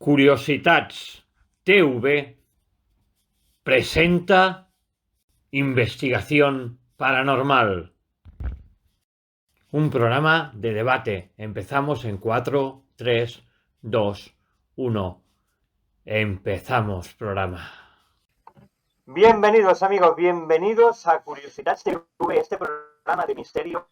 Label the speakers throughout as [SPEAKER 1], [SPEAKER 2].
[SPEAKER 1] Curiositats TV presenta Investigación Paranormal, un programa de debate. Empezamos en 4, 3, 2, 1. Empezamos programa.
[SPEAKER 2] Bienvenidos amigos, bienvenidos a Curiosidades TV, este programa de misterio,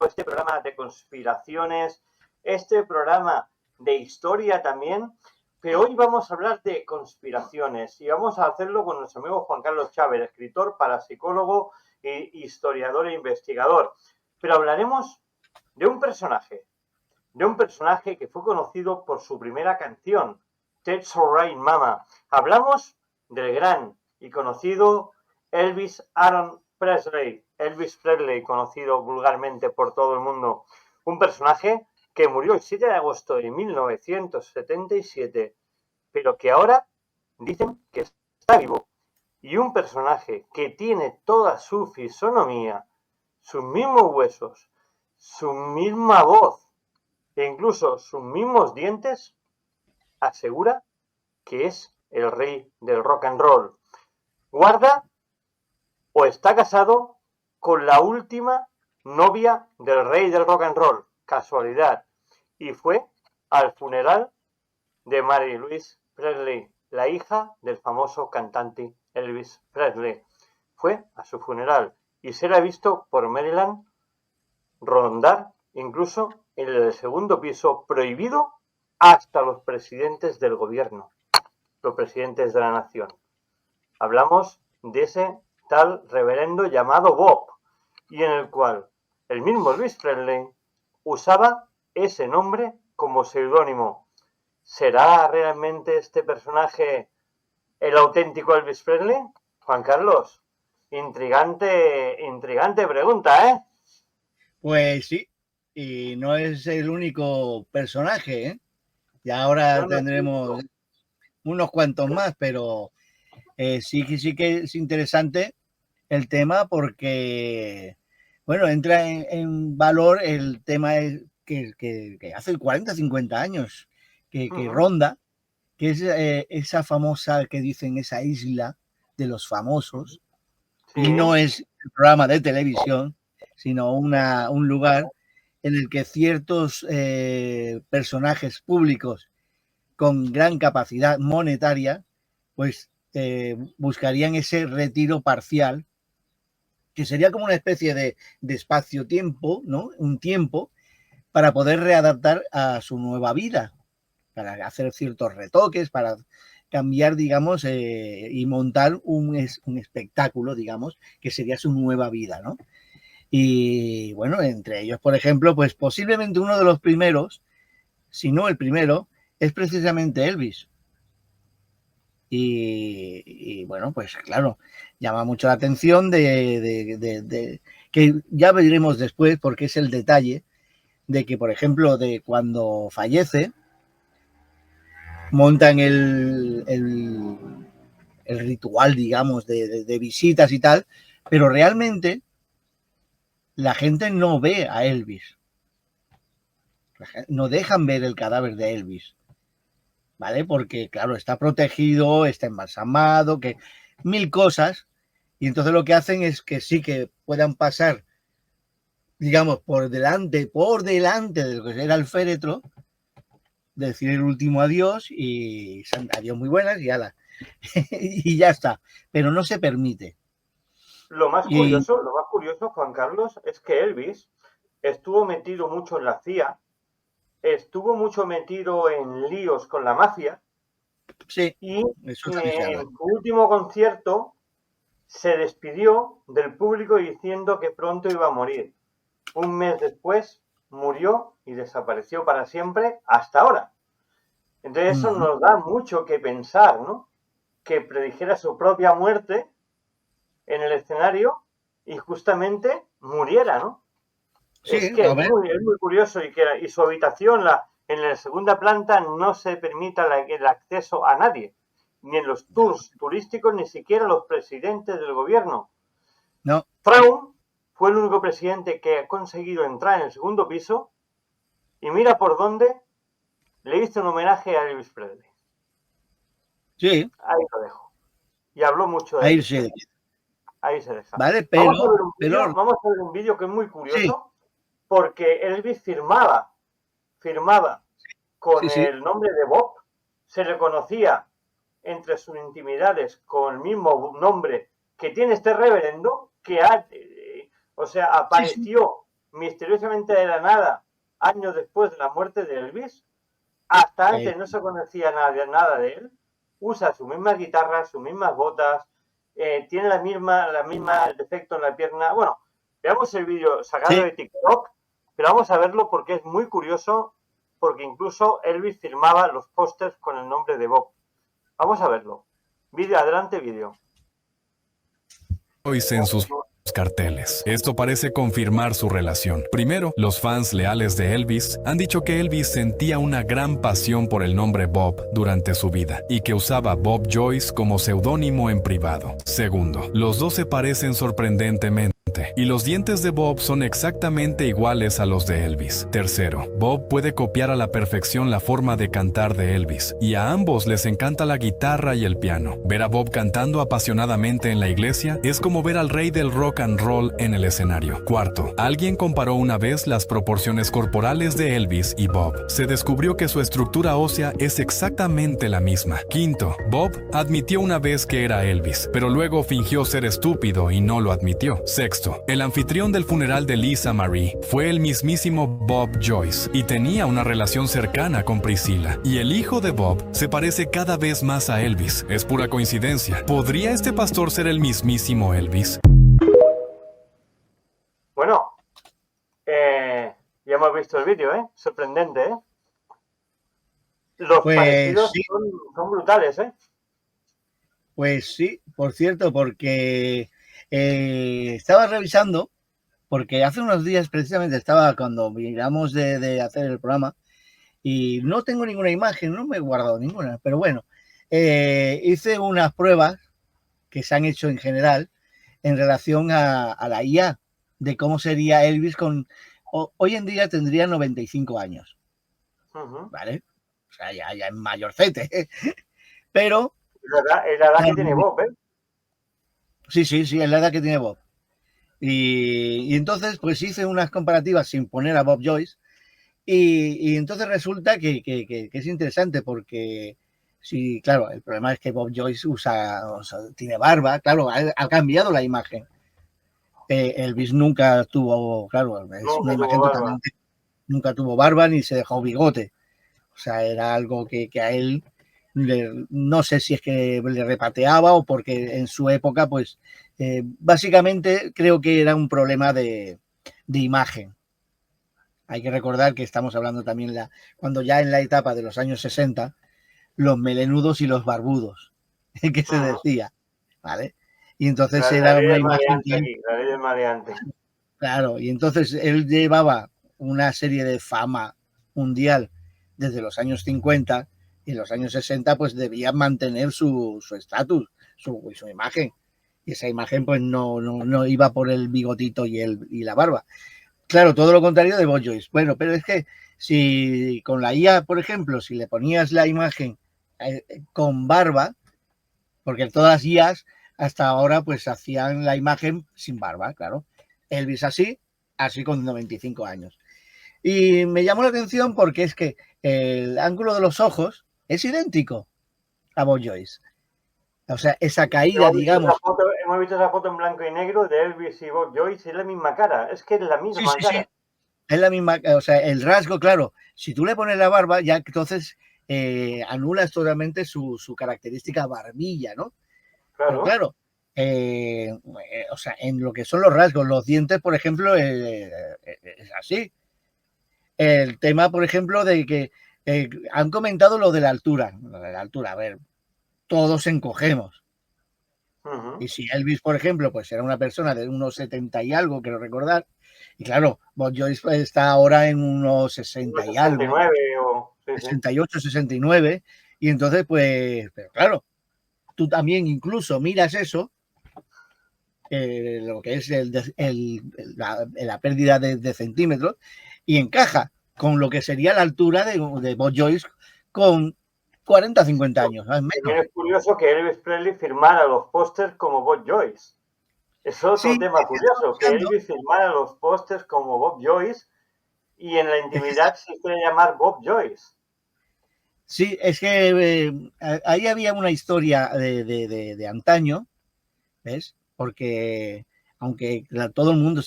[SPEAKER 2] este programa de conspiraciones, este programa de historia también, pero hoy vamos a hablar de conspiraciones y vamos a hacerlo con nuestro amigo Juan Carlos Chávez, escritor, parapsicólogo, historiador e investigador. Pero hablaremos de un personaje que fue conocido por su primera canción, That's Alright Mama. Hablamos del gran y conocido Elvis Aaron Presley, conocido vulgarmente por todo el mundo, un personaje que murió el 7 de agosto de 1977, pero que ahora dicen que está vivo, y un personaje que tiene toda su fisonomía, sus mismos huesos, su misma voz e incluso sus mismos dientes, asegura que es el rey del rock and roll. Guarda o está casado con la última novia del rey del rock and roll, casualidad, y fue al funeral de Mary Louise Presley, la hija del famoso cantante Elvis Presley. Fue a su funeral y se la ha visto por Maryland rondar incluso en el segundo piso, prohibido hasta los presidentes del gobierno, los presidentes de la nación. Hablamos de ese tal reverendo llamado Bob, y en el cual el mismo Elvis Presley usaba ese nombre como seudónimo. ¿Será realmente este personaje el auténtico Elvis Presley? Juan Carlos, intrigante pregunta, ¿eh?
[SPEAKER 3] Pues sí, y no es el único personaje, ¿eh? Y ahora tendremos unos cuantos más, pero sí que es interesante el tema porque, bueno, entra en valor el tema que hace 40, 50 años que ronda, que es esa famosa que dicen esa isla de los famosos, sí. Y no es el programa de televisión, sino un lugar en el que ciertos personajes públicos con gran capacidad monetaria, pues buscarían ese retiro parcial, que sería como una especie de espacio-tiempo, ¿no? Un tiempo para poder readaptar a su nueva vida, para hacer ciertos retoques, para cambiar, digamos, y montar un espectáculo, digamos, que sería su nueva vida, ¿no? Y bueno, entre ellos, por ejemplo, pues posiblemente uno de los primeros, si no el primero, es precisamente Elvis. Y bueno, pues claro, llama mucho la atención de que ya veremos después, porque es el detalle de que, por ejemplo, de cuando fallece, montan el ritual, digamos, de visitas y tal, pero realmente la gente no ve a Elvis. No dejan ver el cadáver de Elvis, ¿vale? Porque, claro, está protegido, está embalsamado, que mil cosas, y entonces lo que hacen es que sí que puedan pasar, digamos, por delante de lo que era el féretro, decir el último adiós y adiós muy buenas y ala. Y ya está, pero no se permite.
[SPEAKER 2] Lo más curioso, Juan Carlos, es que Elvis estuvo metido mucho en la CIA, estuvo mucho metido en líos con la mafia,
[SPEAKER 3] sí,
[SPEAKER 2] y en su último concierto se despidió del público diciendo que pronto iba a morir. Un mes después murió y desapareció para siempre hasta ahora. Entonces eso nos da mucho que pensar, ¿no? Que predijera su propia muerte en el escenario y justamente muriera, ¿no? Sí, es que es muy curioso y su habitación en la segunda planta no se permita el acceso a nadie, ni en los tours turísticos, ni siquiera los presidentes del gobierno.
[SPEAKER 3] No.
[SPEAKER 2] Traum fue el único presidente que ha conseguido entrar en el segundo piso y mira por dónde le hizo un homenaje a Elvis Presley.
[SPEAKER 3] Sí,
[SPEAKER 2] Ahí lo dejo. Y habló mucho de
[SPEAKER 3] ahí
[SPEAKER 2] él.
[SPEAKER 3] sí.
[SPEAKER 2] Ahí se deja.
[SPEAKER 3] Vale,
[SPEAKER 2] Vamos a ver
[SPEAKER 3] pero
[SPEAKER 2] un vídeo que es muy
[SPEAKER 3] sí,
[SPEAKER 2] curioso, porque Elvis firmaba con
[SPEAKER 3] sí, sí,
[SPEAKER 2] el nombre de Bob, se reconocía entre sus intimidades con el mismo nombre que tiene este reverendo,
[SPEAKER 3] sí, sí.
[SPEAKER 2] apareció misteriosamente de la nada años después de la muerte de Elvis. Hasta
[SPEAKER 3] Eh,
[SPEAKER 2] antes no se conocía nada de él. Usa sus mismas guitarras, sus mismas botas, tiene la misma defecto en la pierna. Bueno, veamos el vídeo sacado
[SPEAKER 3] sí,
[SPEAKER 2] de TikTok, pero vamos a verlo porque es muy curioso, porque incluso Elvis firmaba los pósters con el nombre de Bob. Vamos a verlo. Vídeo, adelante, vídeo.
[SPEAKER 4] En sus carteles. Esto parece confirmar su relación. Primero, los fans leales de Elvis han dicho que Elvis sentía una gran pasión por el nombre Bob durante su vida y que usaba Bob Joyce como seudónimo en privado. Segundo, los dos se parecen sorprendentemente y los dientes de Bob son exactamente iguales a los de Elvis. Tercero, Bob puede copiar a la perfección la forma de cantar de Elvis y a ambos les encanta la guitarra y el piano. Ver a Bob cantando apasionadamente en la iglesia es como ver al rey del rock and roll en el escenario. Cuarto, alguien comparó una vez las proporciones corporales de Elvis y Bob. Se descubrió que su estructura ósea es exactamente la misma. Quinto, Bob admitió una vez que era Elvis, pero luego fingió ser estúpido y no lo admitió. Sexto, el anfitrión del funeral de Lisa Marie fue el mismísimo Bob Joyce y tenía una relación cercana con Priscilla. Y el hijo de Bob se parece cada vez más a Elvis. Es pura coincidencia. ¿Podría este pastor ser el mismísimo Elvis?
[SPEAKER 2] Bueno, ya hemos visto el vídeo, ¿eh? Sorprendente, ¿eh? Los
[SPEAKER 3] pues
[SPEAKER 2] parecidos
[SPEAKER 3] sí,
[SPEAKER 2] son brutales, ¿eh?
[SPEAKER 3] pues sí, por cierto, porque estaba revisando, porque hace unos días precisamente estaba cuando miramos de hacer el programa y no tengo ninguna imagen, no me he guardado ninguna, pero bueno, hice unas pruebas que se han hecho en general en relación a la IA, de cómo sería Elvis hoy en día tendría 95 años, ¿vale? O sea, ya es mayorcete, pero...
[SPEAKER 2] Es la edad que tiene Bob, ¿eh?
[SPEAKER 3] Sí, sí, sí, es la edad que tiene Bob. Y entonces, pues hice unas comparativas sin poner a Bob Joyce. Y entonces resulta que es interesante porque, sí, claro, el problema es que Bob Joyce tiene barba, claro, ha cambiado la imagen. Elvis nunca tuvo, claro, es una
[SPEAKER 2] Nunca tuvo
[SPEAKER 3] imagen
[SPEAKER 2] barba.
[SPEAKER 3] totalmente, nunca tuvo barba ni se dejó bigote. O sea, era algo que a él, no sé si es que le repateaba o porque en su época, pues, básicamente creo que era un problema de imagen. Hay que recordar que estamos hablando también cuando ya en la etapa de los años 60, los melenudos y los barbudos, que se decía, ¿vale? Y entonces
[SPEAKER 2] La
[SPEAKER 3] era
[SPEAKER 2] ley
[SPEAKER 3] una
[SPEAKER 2] del
[SPEAKER 3] imagen
[SPEAKER 2] maleante
[SPEAKER 3] que,
[SPEAKER 2] aquí, la ley del maleante.
[SPEAKER 3] claro, y entonces él llevaba una serie de fama mundial desde los años 50 y en los años 60 pues debía mantener su estatus, su imagen. Y esa imagen pues no iba por el bigotito y la barba. Claro, todo lo contrario de Bob Joyce. Bueno, pero es que si con la IA, por ejemplo, si le ponías la imagen con barba, porque todas las IAs hasta ahora pues hacían la imagen sin barba, claro. Elvis así con 95 años. Y me llamó la atención porque es que el ángulo de los ojos es idéntico a Bob Joyce. O sea, esa caída, digamos.
[SPEAKER 2] Hemos visto esa foto en blanco y negro de Elvis y Bob Joyce, es la misma cara, es que es la
[SPEAKER 3] Sí,
[SPEAKER 2] misma
[SPEAKER 3] sí, sí.
[SPEAKER 2] cara.
[SPEAKER 3] Es la misma, o sea, el rasgo, claro. Si tú le pones la barba, ya entonces anulas totalmente su característica barbilla, ¿no? Pero
[SPEAKER 2] Claro.
[SPEAKER 3] claro, o sea, en lo que son los rasgos, los dientes, por ejemplo, es así. El tema, por ejemplo, de que han comentado lo de la altura. Lo de la altura, a ver, todos encogemos. Y si Elvis, por ejemplo, pues era una persona de unos 70 y algo, quiero recordar, y claro, Bob Joyce está ahora en unos 60 y algo,
[SPEAKER 2] 69 o... Sí, sí.
[SPEAKER 3] 68, 69, y entonces, pues, pero claro, tú también incluso miras eso, lo que es la pérdida de centímetros, y encaja con lo que sería la altura de Bob Joyce con 40 50 años, menos.
[SPEAKER 2] También es curioso que Elvis Presley firmara los pósters como Bob Joyce. Es otro
[SPEAKER 3] Sí,
[SPEAKER 2] tema curioso, que Elvis firmara los pósters como Bob Joyce y en la intimidad se suele llamar Bob Joyce.
[SPEAKER 3] Sí, es que ahí había una historia de antaño, ¿ves? Porque aunque todo el mundo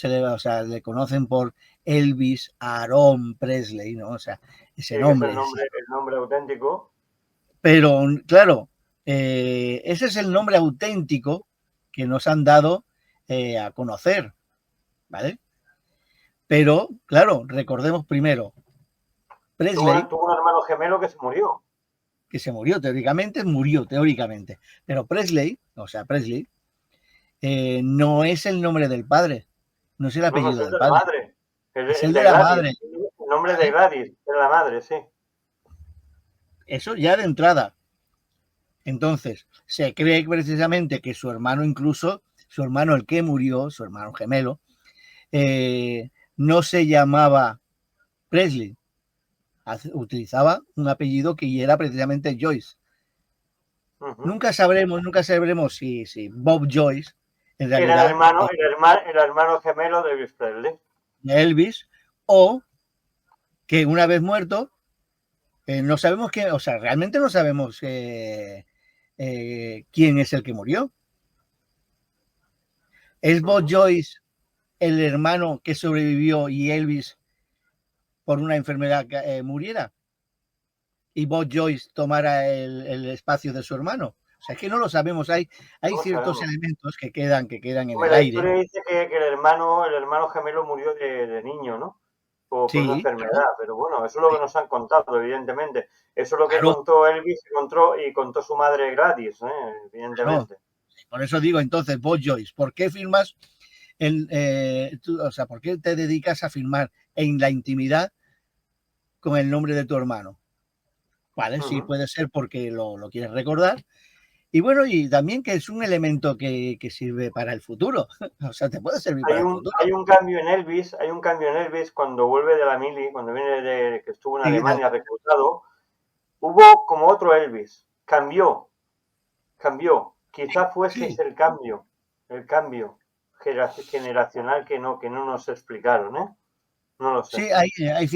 [SPEAKER 3] le conocen por Elvis Aaron Presley, ¿no? O sea, ese
[SPEAKER 2] Sí,
[SPEAKER 3] nombre.
[SPEAKER 2] que es el nombre auténtico.
[SPEAKER 3] Pero, claro, ese es el nombre auténtico que nos han dado a conocer, ¿vale? Pero, claro, recordemos primero, Presley,
[SPEAKER 2] Tuvo un hermano gemelo que se murió.
[SPEAKER 3] que se murió teóricamente, pero Presley, o sea, Presley, no es el nombre del padre, no es el apellido
[SPEAKER 2] No, es
[SPEAKER 3] del
[SPEAKER 2] de la
[SPEAKER 3] padre,
[SPEAKER 2] madre.
[SPEAKER 3] es
[SPEAKER 2] El
[SPEAKER 3] el
[SPEAKER 2] de
[SPEAKER 3] de la
[SPEAKER 2] Gladys.
[SPEAKER 3] madre.
[SPEAKER 2] El nombre
[SPEAKER 3] ¿Vale?
[SPEAKER 2] de Gladys, de la madre, sí.
[SPEAKER 3] Eso ya de entrada. Entonces, se cree precisamente que su hermano, incluso, su hermano el que murió, su hermano gemelo, no se llamaba Presley, utilizaba un apellido que era precisamente Joyce. Nunca sabremos si Bob Joyce en realidad
[SPEAKER 2] el hermano gemelo de Elvis Presley.
[SPEAKER 3] Elvis, o que una vez muerto, no sabemos quién, o sea, realmente no sabemos quién es el que murió. ¿Es Bob Joyce el hermano que sobrevivió y Elvis por una enfermedad muriera? Y Bob Joyce tomara el espacio de su hermano. O sea, es que no lo sabemos. Hay
[SPEAKER 2] No
[SPEAKER 3] ciertos
[SPEAKER 2] sabemos.
[SPEAKER 3] elementos que quedan en
[SPEAKER 2] Hombre,
[SPEAKER 3] el
[SPEAKER 2] la
[SPEAKER 3] aire.
[SPEAKER 2] historia dice que el hermano gemelo murió de niño, ¿no? Por una
[SPEAKER 3] Sí,
[SPEAKER 2] enfermedad,
[SPEAKER 3] claro,
[SPEAKER 2] pero bueno, eso es lo que nos han contado, evidentemente. Eso es lo que
[SPEAKER 3] claro,
[SPEAKER 2] contó Elvis y contó su madre Gladys,
[SPEAKER 3] claro.
[SPEAKER 2] evidentemente.
[SPEAKER 3] Por eso digo, entonces, Bob Joyce, ¿por qué firmas o sea, por qué te dedicas a firmar en la intimidad con el nombre de tu hermano? Vale, sí, puede ser porque lo quieres recordar. Y bueno, y también que es un elemento que sirve para el futuro. O sea, te puede servir para el futuro.
[SPEAKER 2] Hay un cambio en Elvis cuando vuelve de la mili, cuando viene de que estuvo en Alemania reclutado, hubo como otro Elvis, cambió. Quizá fuese
[SPEAKER 3] Sí.
[SPEAKER 2] el cambio generacional que no nos explicaron, ¿eh? No lo sé.
[SPEAKER 3] Sí, hay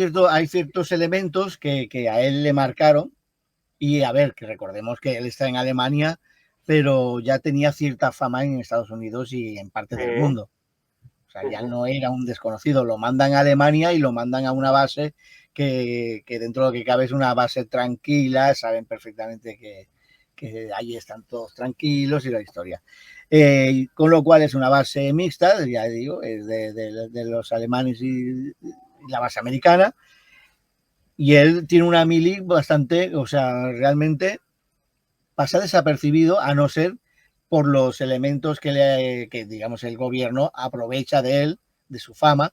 [SPEAKER 3] ciertos elementos que a él le marcaron. Y a ver, que recordemos que él está en Alemania, pero ya tenía cierta fama en Estados Unidos y en parte del mundo. O sea, ya no era un desconocido. Lo mandan a Alemania y lo mandan a una base que dentro de lo que cabe es una base tranquila. Saben perfectamente que ahí están todos tranquilos y la historia. Con lo cual es una base mixta, ya digo, es de los alemanes y la base americana. Y él tiene una mili bastante, o sea, realmente pasa desapercibido a no ser por los elementos que digamos, el gobierno aprovecha de él, de su fama,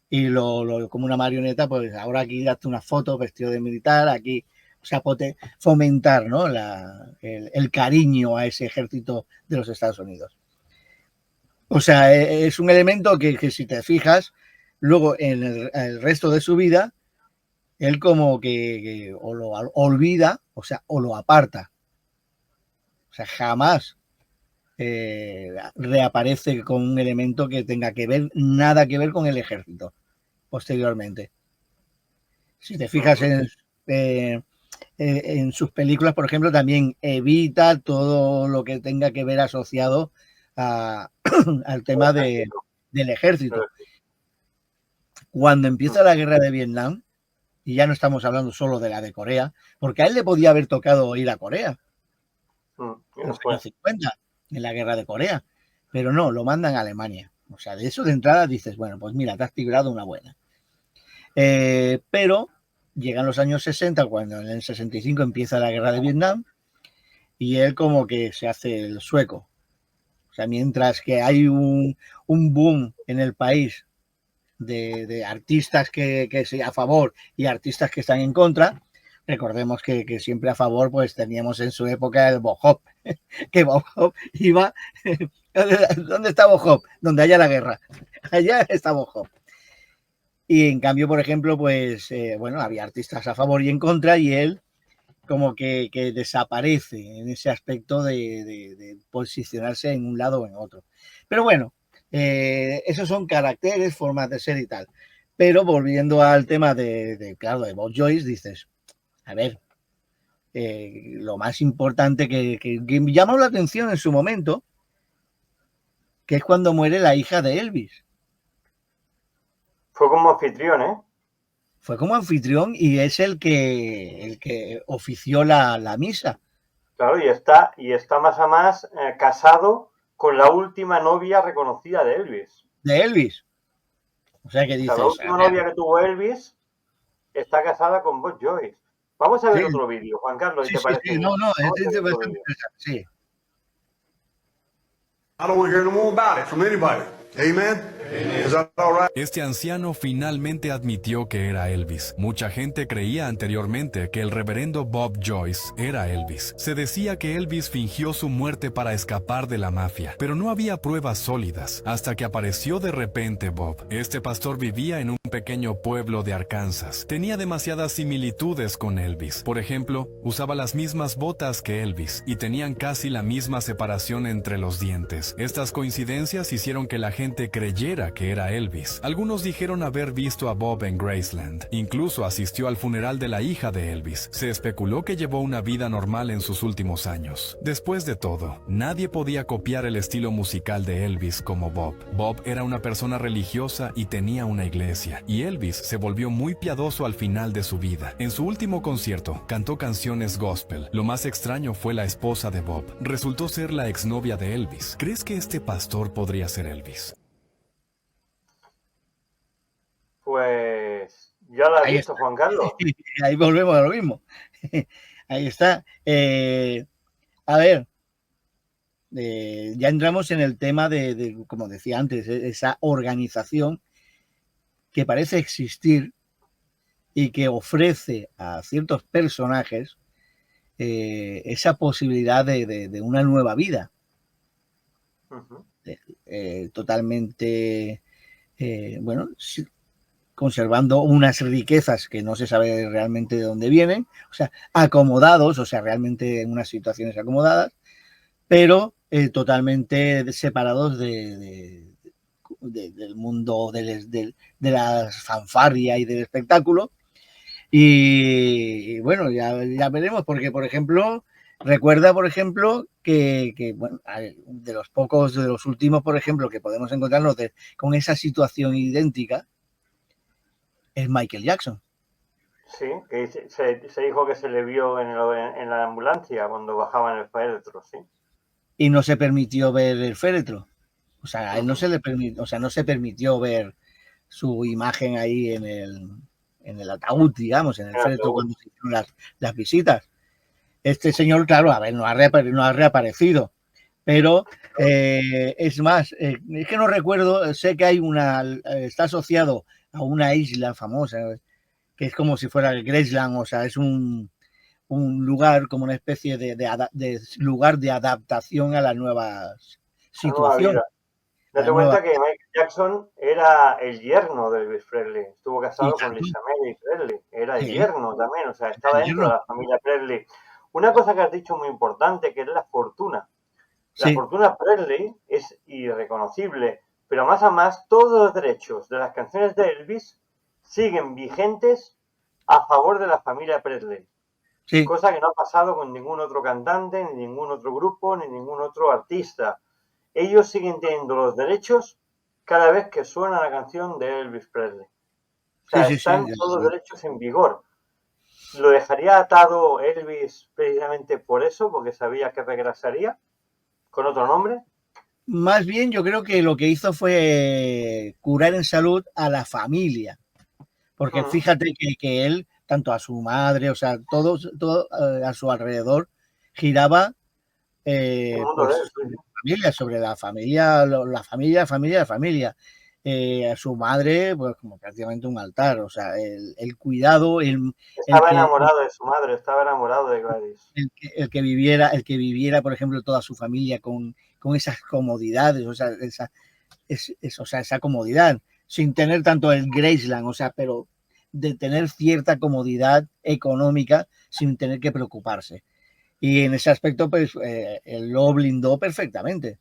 [SPEAKER 3] y como una marioneta, pues ahora aquí date una foto vestido de militar, aquí, o sea, fomentar, ¿no? el cariño a ese ejército de los Estados Unidos. O sea, es un elemento que si te fijas, luego en el resto de su vida, él como que o lo olvida, o sea, o lo aparta. O sea, jamás reaparece con un elemento que tenga que ver, nada que ver con el ejército, posteriormente. Si te fijas en sus películas, por ejemplo, también evita todo lo que tenga que ver asociado al tema del ejército. Cuando empieza la guerra de Vietnam, y ya no estamos hablando solo de la de Corea, porque a él le podía haber tocado ir a Corea en los años 50, en la guerra de Corea, pero no, lo mandan a Alemania. O sea, de eso de entrada dices, bueno, pues mira, te has librado una buena. Pero llegan los años 60, cuando en el 65 empieza la guerra de Vietnam, y él como que se hace el sueco. O sea, mientras que hay un boom en el país de artistas que a favor y artistas que están en contra, recordemos que siempre a favor pues teníamos en su época el Bob Hope, que Bob Hope iba, ¿dónde está Bob Hope? Donde haya la guerra, allá está Bob Hope. Y en cambio, por ejemplo, pues bueno, había artistas a favor y en contra, y él como que desaparece en ese aspecto de posicionarse en un lado o en otro. Pero bueno, esos son caracteres, formas de ser y tal. Pero volviendo al tema claro, de Bob Joyce, dices, a ver, lo más importante que llamó la atención en su momento, que es cuando muere la hija de Elvis.
[SPEAKER 2] Fue como anfitrión, ¿eh?
[SPEAKER 3] Fue como anfitrión y es el que ofició la misa.
[SPEAKER 2] Claro, y está más a más casado con la última novia reconocida de Elvis.
[SPEAKER 3] De Elvis. O sea que dices...
[SPEAKER 2] la última novia que tuvo Elvis está casada con Bob Joyce. Vamos a ver otro vídeo, Juan Carlos, ¿y te parece?
[SPEAKER 3] Sí, no, es bastante interesante, sí.
[SPEAKER 5] I don't want to hear no more about it from anybody. Amen. Is that all right?
[SPEAKER 4] Este anciano finalmente admitió que era Elvis. Mucha gente creía anteriormente que el reverendo Bob Joyce era Elvis. Se decía que Elvis fingió su muerte para escapar de la mafia, pero no había pruebas sólidas hasta que apareció de repente Bob. Este pastor vivía en un pequeño pueblo de Arkansas. Tenía demasiadas similitudes con Elvis. Por ejemplo, usaba las mismas botas que Elvis y tenían casi la misma separación entre los dientes. Estas coincidencias hicieron que la gente creyera que era Elvis. Algunos dijeron haber visto a Bob en Graceland. Incluso asistió al funeral de la hija de Elvis. Se especuló que llevó una vida normal en sus últimos años. Después de todo, nadie podía copiar el estilo musical de Elvis como Bob. Bob era una persona religiosa y tenía una iglesia. Y Elvis se volvió muy piadoso al final de su vida. En su último concierto, cantó canciones gospel. Lo más extraño fue la esposa de Bob. Resultó ser la exnovia de Elvis. ¿Crees que este pastor podría ser Elvis?
[SPEAKER 2] Pues ya lo has
[SPEAKER 3] Ahí
[SPEAKER 2] visto,
[SPEAKER 3] está.
[SPEAKER 2] Juan Carlos.
[SPEAKER 3] Ahí volvemos a lo mismo. Ahí está. A ver, ya entramos en el tema como decía antes, esa organización que parece existir y que ofrece a ciertos personajes esa posibilidad de una nueva vida.
[SPEAKER 2] Uh-huh.
[SPEAKER 3] Totalmente, bueno, conservando unas riquezas que no se sabe realmente de dónde vienen, o sea, acomodados, o sea, realmente en unas situaciones acomodadas, pero totalmente separados del mundo de la fanfarria y del espectáculo. Y bueno, ya veremos, porque, por ejemplo, recuerda, por ejemplo, que bueno, de los últimos, por ejemplo, que podemos encontrarnos con esa situación idéntica, es Michael Jackson.
[SPEAKER 2] Sí, que se dijo que se le vio en la ambulancia cuando bajaban el féretro, sí.
[SPEAKER 3] Y no se permitió ver el féretro. O sea, a él no se le permitió, o sea, no se permitió ver su imagen ahí en el ataúd, digamos, en el féretro cuando se hicieron las visitas. Este señor, claro, a ver, no ha reaparecido. Pero es más, es que no recuerdo, sé que hay está asociado a una isla famosa, que es como si fuera el Graceland, o sea, es un lugar, como una especie de lugar de adaptación a la nueva situación.
[SPEAKER 2] Date cuenta que Michael Jackson era el yerno de Elvis Presley, estuvo casado con Lisa Marie Presley, era el yerno también, o sea, estaba dentro de la familia Presley. Una cosa que has dicho muy importante, que es la fortuna. La fortuna Presley es irreconocible, pero más a más, todos los derechos de las canciones de Elvis siguen vigentes a favor de la familia Presley. Sí. Cosa que no ha pasado con ningún otro cantante, ni ningún otro grupo, ni ningún otro artista. Ellos siguen teniendo los derechos cada vez que suena la canción de Elvis Presley. O sea, están todos los derechos en vigor. ¿Lo dejaría atado Elvis precisamente por eso? Porque sabía que regresaría con otro nombre.
[SPEAKER 3] Más bien yo creo que lo que hizo fue curar en salud a la familia. Porque fíjate que él, tanto a su madre, o sea, todo a su alrededor giraba sobre la familia. A su madre, pues como prácticamente un altar, o sea, el cuidado,
[SPEAKER 2] estaba enamorado de su madre, estaba enamorado de Gladys.
[SPEAKER 3] El que viviera, por ejemplo, toda su familia con esas comodidades, o sea, esa comodidad, sin tener tanto el Graceland, o sea, pero de tener cierta comodidad económica sin tener que preocuparse. Y en ese aspecto, pues, él lo blindó perfectamente.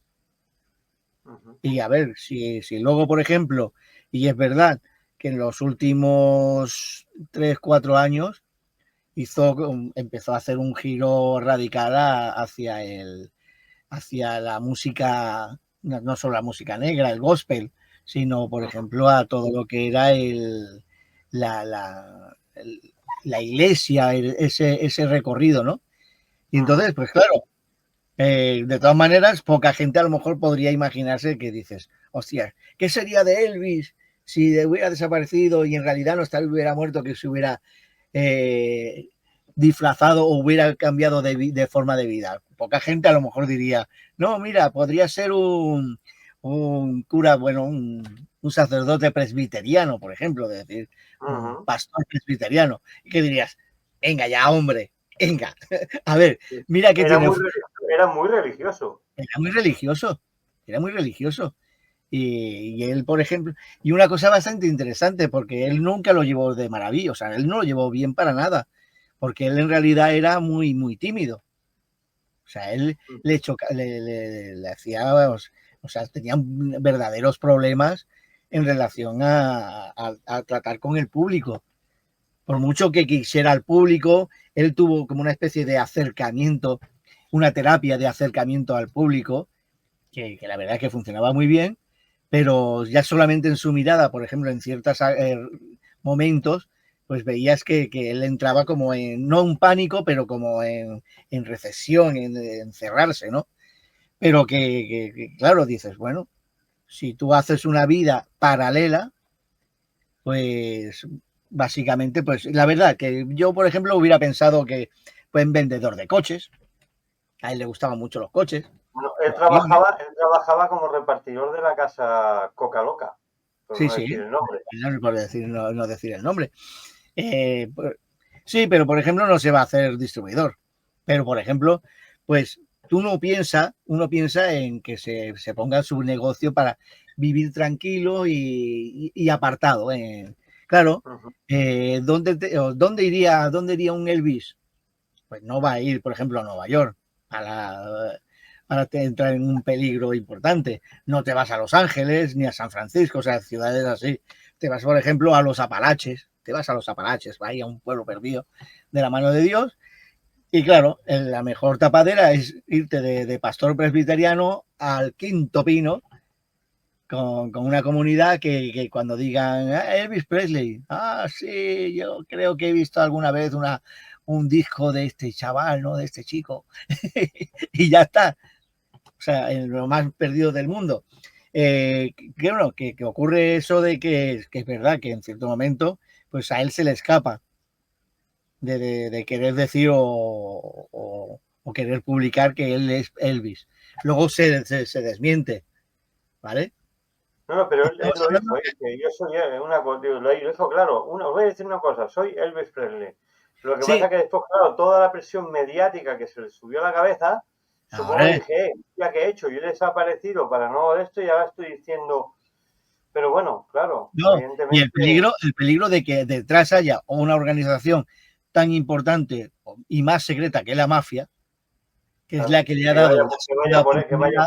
[SPEAKER 3] Y a ver, si luego, por ejemplo, y es verdad que en los últimos 3, 4 años empezó a hacer un giro radical hacia la música, no solo la música negra, el gospel, sino, por ejemplo, a todo lo que era la iglesia, ese recorrido, ¿no? Y entonces, pues claro, de todas maneras, poca gente a lo mejor podría imaginarse que dices, hostia, ¿qué sería de Elvis si hubiera desaparecido y en realidad no hubiera muerto, que se hubiera disfrazado o hubiera cambiado de forma de vida? Poca gente a lo mejor diría, no, mira, podría ser un cura, bueno, un sacerdote presbiteriano, por ejemplo, de decir, un pastor presbiteriano. ¿Y qué dirías? Venga ya, hombre, venga. A ver, mira que
[SPEAKER 2] era muy religioso.
[SPEAKER 3] Era muy religioso. Y él, por ejemplo, y una cosa bastante interesante, porque él nunca lo llevó de maravilla, o sea, él no lo llevó bien para nada, porque él en realidad era muy, muy tímido. O sea, él le hacía, o sea, tenía verdaderos problemas en relación a tratar con el público. Por mucho que quisiera al público, él tuvo como una especie de acercamiento, una terapia de acercamiento al público, que la verdad es que funcionaba muy bien, pero ya solamente en su mirada, por ejemplo, en ciertos momentos, pues veías que él entraba como en, no un pánico, pero como en recesión, en encerrarse, ¿no? Pero que, claro, dices, bueno, si tú haces una vida paralela, pues básicamente, pues la verdad que yo, por ejemplo, hubiera pensado que fue un vendedor de coches, a él le gustaban mucho los coches.
[SPEAKER 2] Bueno, él trabajaba como repartidor de la casa Coca Loca, por
[SPEAKER 3] sí,
[SPEAKER 2] no decir el nombre.
[SPEAKER 3] Por no decir el nombre. Sí, pero por ejemplo no se va a hacer distribuidor. Pero por ejemplo, pues uno piensa en que se ponga su negocio para vivir tranquilo y apartado. Claro, ¿dónde iría un Elvis? Pues no va a ir, por ejemplo, a Nueva York para entrar en un peligro importante. No te vas a Los Ángeles ni a San Francisco, o sea, ciudades así. Te vas, por ejemplo, a los Apalaches. Vaya a un pueblo perdido de la mano de Dios. Y claro, la mejor tapadera es irte de pastor presbiteriano al Quinto Pino con una comunidad que cuando digan Elvis Presley, sí, yo creo que he visto alguna vez un disco de este chaval, ¿no? De este chico. Y ya está. O sea, en lo más perdido del mundo. Que ocurre eso de que es verdad que en cierto momento pues a él se le escapa de querer decir o querer publicar que él es Elvis. Luego se desmiente, ¿vale?
[SPEAKER 2] No, pero él lo dijo, que yo soy lo dijo claro. Os voy a decir una cosa, soy Elvis Presley. Lo que pasa es que después, claro, toda la presión mediática que se le subió a la cabeza, supongo que dije, ya que he hecho, yo he desaparecido para no esto y ahora estoy diciendo... Pero bueno, claro.
[SPEAKER 3] No, evidentemente... Y el peligro de que detrás haya una organización tan importante y más secreta que la mafia, que es la que le ha dado...
[SPEAKER 2] Que vaya a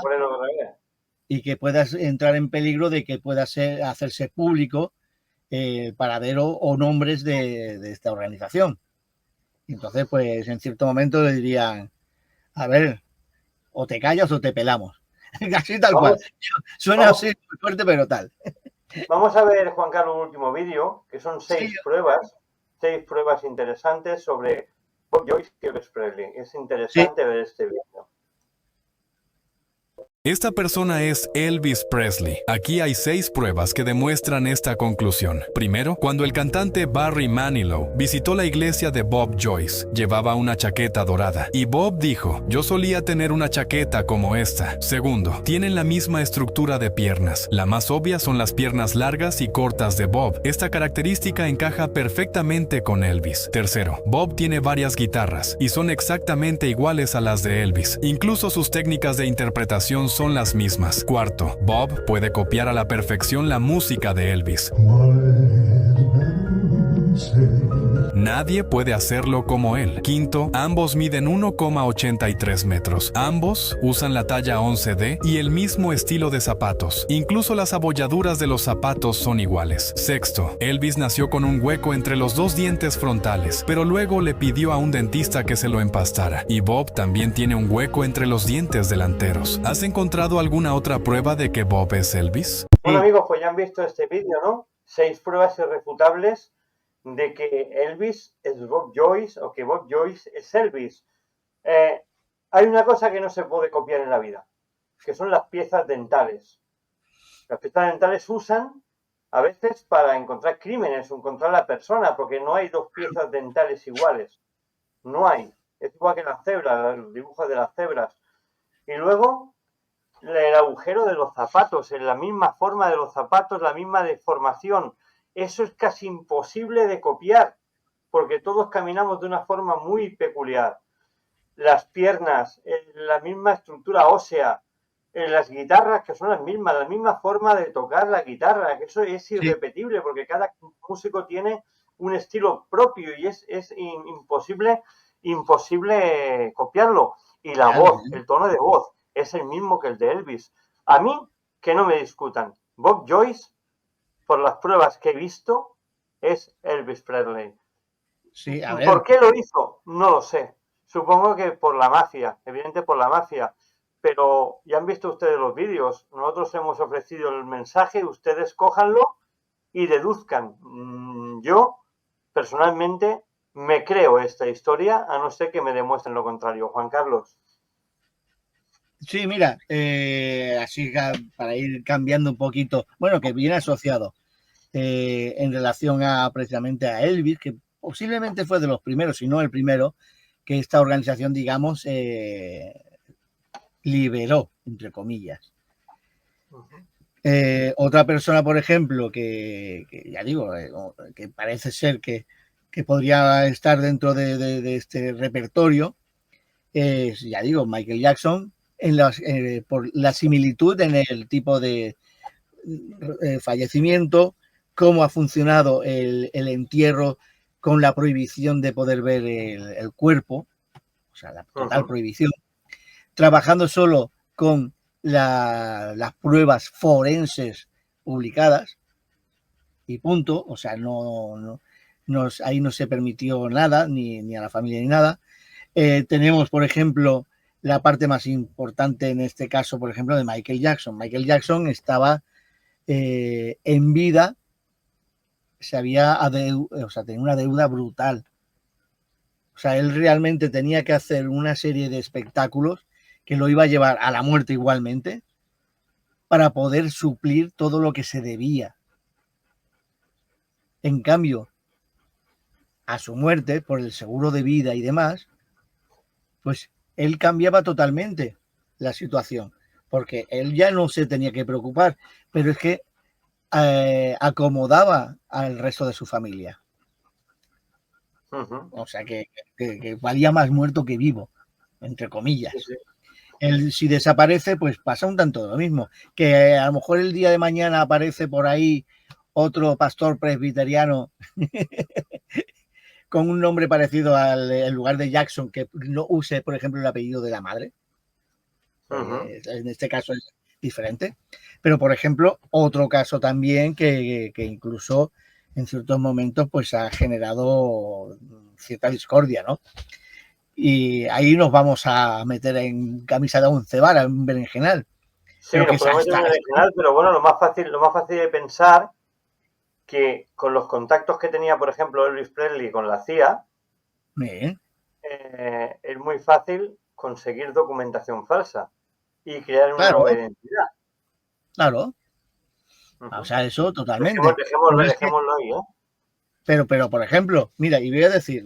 [SPEAKER 2] poner otra vez.
[SPEAKER 3] Y que puedas entrar en peligro de que pueda hacerse público paradero o nombres de esta organización. Entonces, pues en cierto momento le dirían, a ver, o te callas o te pelamos. Así tal cual. Suena así muy fuerte, pero tal.
[SPEAKER 2] Vamos a ver, Juan Carlos, un último vídeo, que son 6 pruebas interesantes sobre Bob Joyce y Elvis Presley. Es interesante ver este vídeo.
[SPEAKER 4] Esta persona es Elvis Presley. Aquí hay 6 pruebas que demuestran esta conclusión. Primero, cuando el cantante Barry Manilow visitó la iglesia de Bob Joyce, llevaba una chaqueta dorada. Y Bob dijo, yo solía tener una chaqueta como esta. Segundo, tienen la misma estructura de piernas. La más obvia son las piernas largas y cortas de Bob. Esta característica encaja perfectamente con Elvis. Tercero, Bob tiene varias guitarras y son exactamente iguales a las de Elvis. Incluso sus técnicas de interpretación son las mismas. Cuarto, Bob puede copiar a la perfección la música de Elvis. Nadie puede hacerlo como él. Quinto, ambos miden 1,83 metros. Ambos usan la talla 11D y el mismo estilo de zapatos. Incluso las abolladuras de los zapatos son iguales. Sexto, Elvis nació con un hueco entre los dos dientes frontales, pero luego le pidió a un dentista que se lo empastara. Y Bob también tiene un hueco entre los dientes delanteros. ¿Has encontrado alguna otra prueba de que Bob es Elvis?
[SPEAKER 2] Bueno, amigos, pues ya han visto este vídeo, ¿no? 6 pruebas irrefutables de que Elvis es Bob Joyce o que Bob Joyce es Elvis. Hay una cosa que no se puede copiar en la vida, que son las piezas dentales. Las piezas dentales se usan a veces para encontrar crímenes o encontrar a la persona, porque no hay dos piezas dentales iguales. No hay. Es igual que las cebras, los dibujos de las cebras. Y luego, el agujero de los zapatos, en la misma forma de los zapatos, la misma deformación. Eso es casi imposible de copiar, porque todos caminamos de una forma muy peculiar. Las piernas, la misma estructura ósea, las guitarras que son las mismas, la misma forma de tocar la guitarra, que eso es irrepetible, porque cada músico tiene un estilo propio y es imposible copiarlo. Y la voz, el tono de voz, es el mismo que el de Elvis. A mí, que no me discutan. Bob Joyce, por las pruebas que he visto, es Elvis Presley.
[SPEAKER 3] Sí, a ver.
[SPEAKER 2] ¿Por qué lo hizo? No lo sé. Supongo que por la mafia, evidente por la mafia. Pero ya han visto ustedes los vídeos. Nosotros hemos ofrecido el mensaje, ustedes cójanlo y deduzcan. Yo, personalmente, me creo esta historia, a no ser que me demuestren lo contrario. Juan Carlos.
[SPEAKER 3] Sí, mira, así para ir cambiando un poquito, bueno, que viene asociado en relación precisamente a Elvis, que posiblemente fue de los primeros, si no el primero, que esta organización, digamos, liberó, entre comillas. Otra persona, por ejemplo, que ya digo, que parece ser que podría estar dentro de este repertorio, es, ya digo, Michael Jackson, por la similitud en el tipo de fallecimiento, cómo ha funcionado el entierro con la prohibición de poder ver el cuerpo, o sea, la total prohibición, trabajando solo con las pruebas forenses publicadas y punto, o sea, ahí no se permitió nada, ni a la familia ni nada. Tenemos, por ejemplo, la parte más importante en este caso, por ejemplo, de Michael Jackson. Michael Jackson estaba en vida, tenía una deuda brutal. O sea, él realmente tenía que hacer una serie de espectáculos que lo iba a llevar a la muerte igualmente para poder suplir todo lo que se debía. En cambio, a su muerte, por el seguro de vida y demás, pues él cambiaba totalmente la situación, porque él ya no se tenía que preocupar, pero es que acomodaba al resto de su familia. O sea, que valía más muerto que vivo, entre comillas. Sí. Él, si desaparece, pues pasa un tanto lo mismo, que a lo mejor el día de mañana aparece por ahí otro pastor presbiteriano con un nombre parecido al lugar de Jackson, que no use, por ejemplo, el apellido de la madre. En este caso es diferente. Pero, por ejemplo, otro caso también que incluso en ciertos momentos pues ha generado cierta discordia, ¿no? Y ahí nos vamos a meter en camisa de 11 varas, en berenjenal.
[SPEAKER 2] Sí, nos podemos meter en berenjenal, pero bueno, lo más fácil de pensar que con los contactos que tenía, por ejemplo, Elvis Presley con la CIA, es muy fácil conseguir documentación falsa y crear una nueva identidad.
[SPEAKER 3] Claro. O sea, eso totalmente.
[SPEAKER 2] Dejémoslo ahí, ¿eh?
[SPEAKER 3] Pero, por ejemplo, mira, y voy a decir,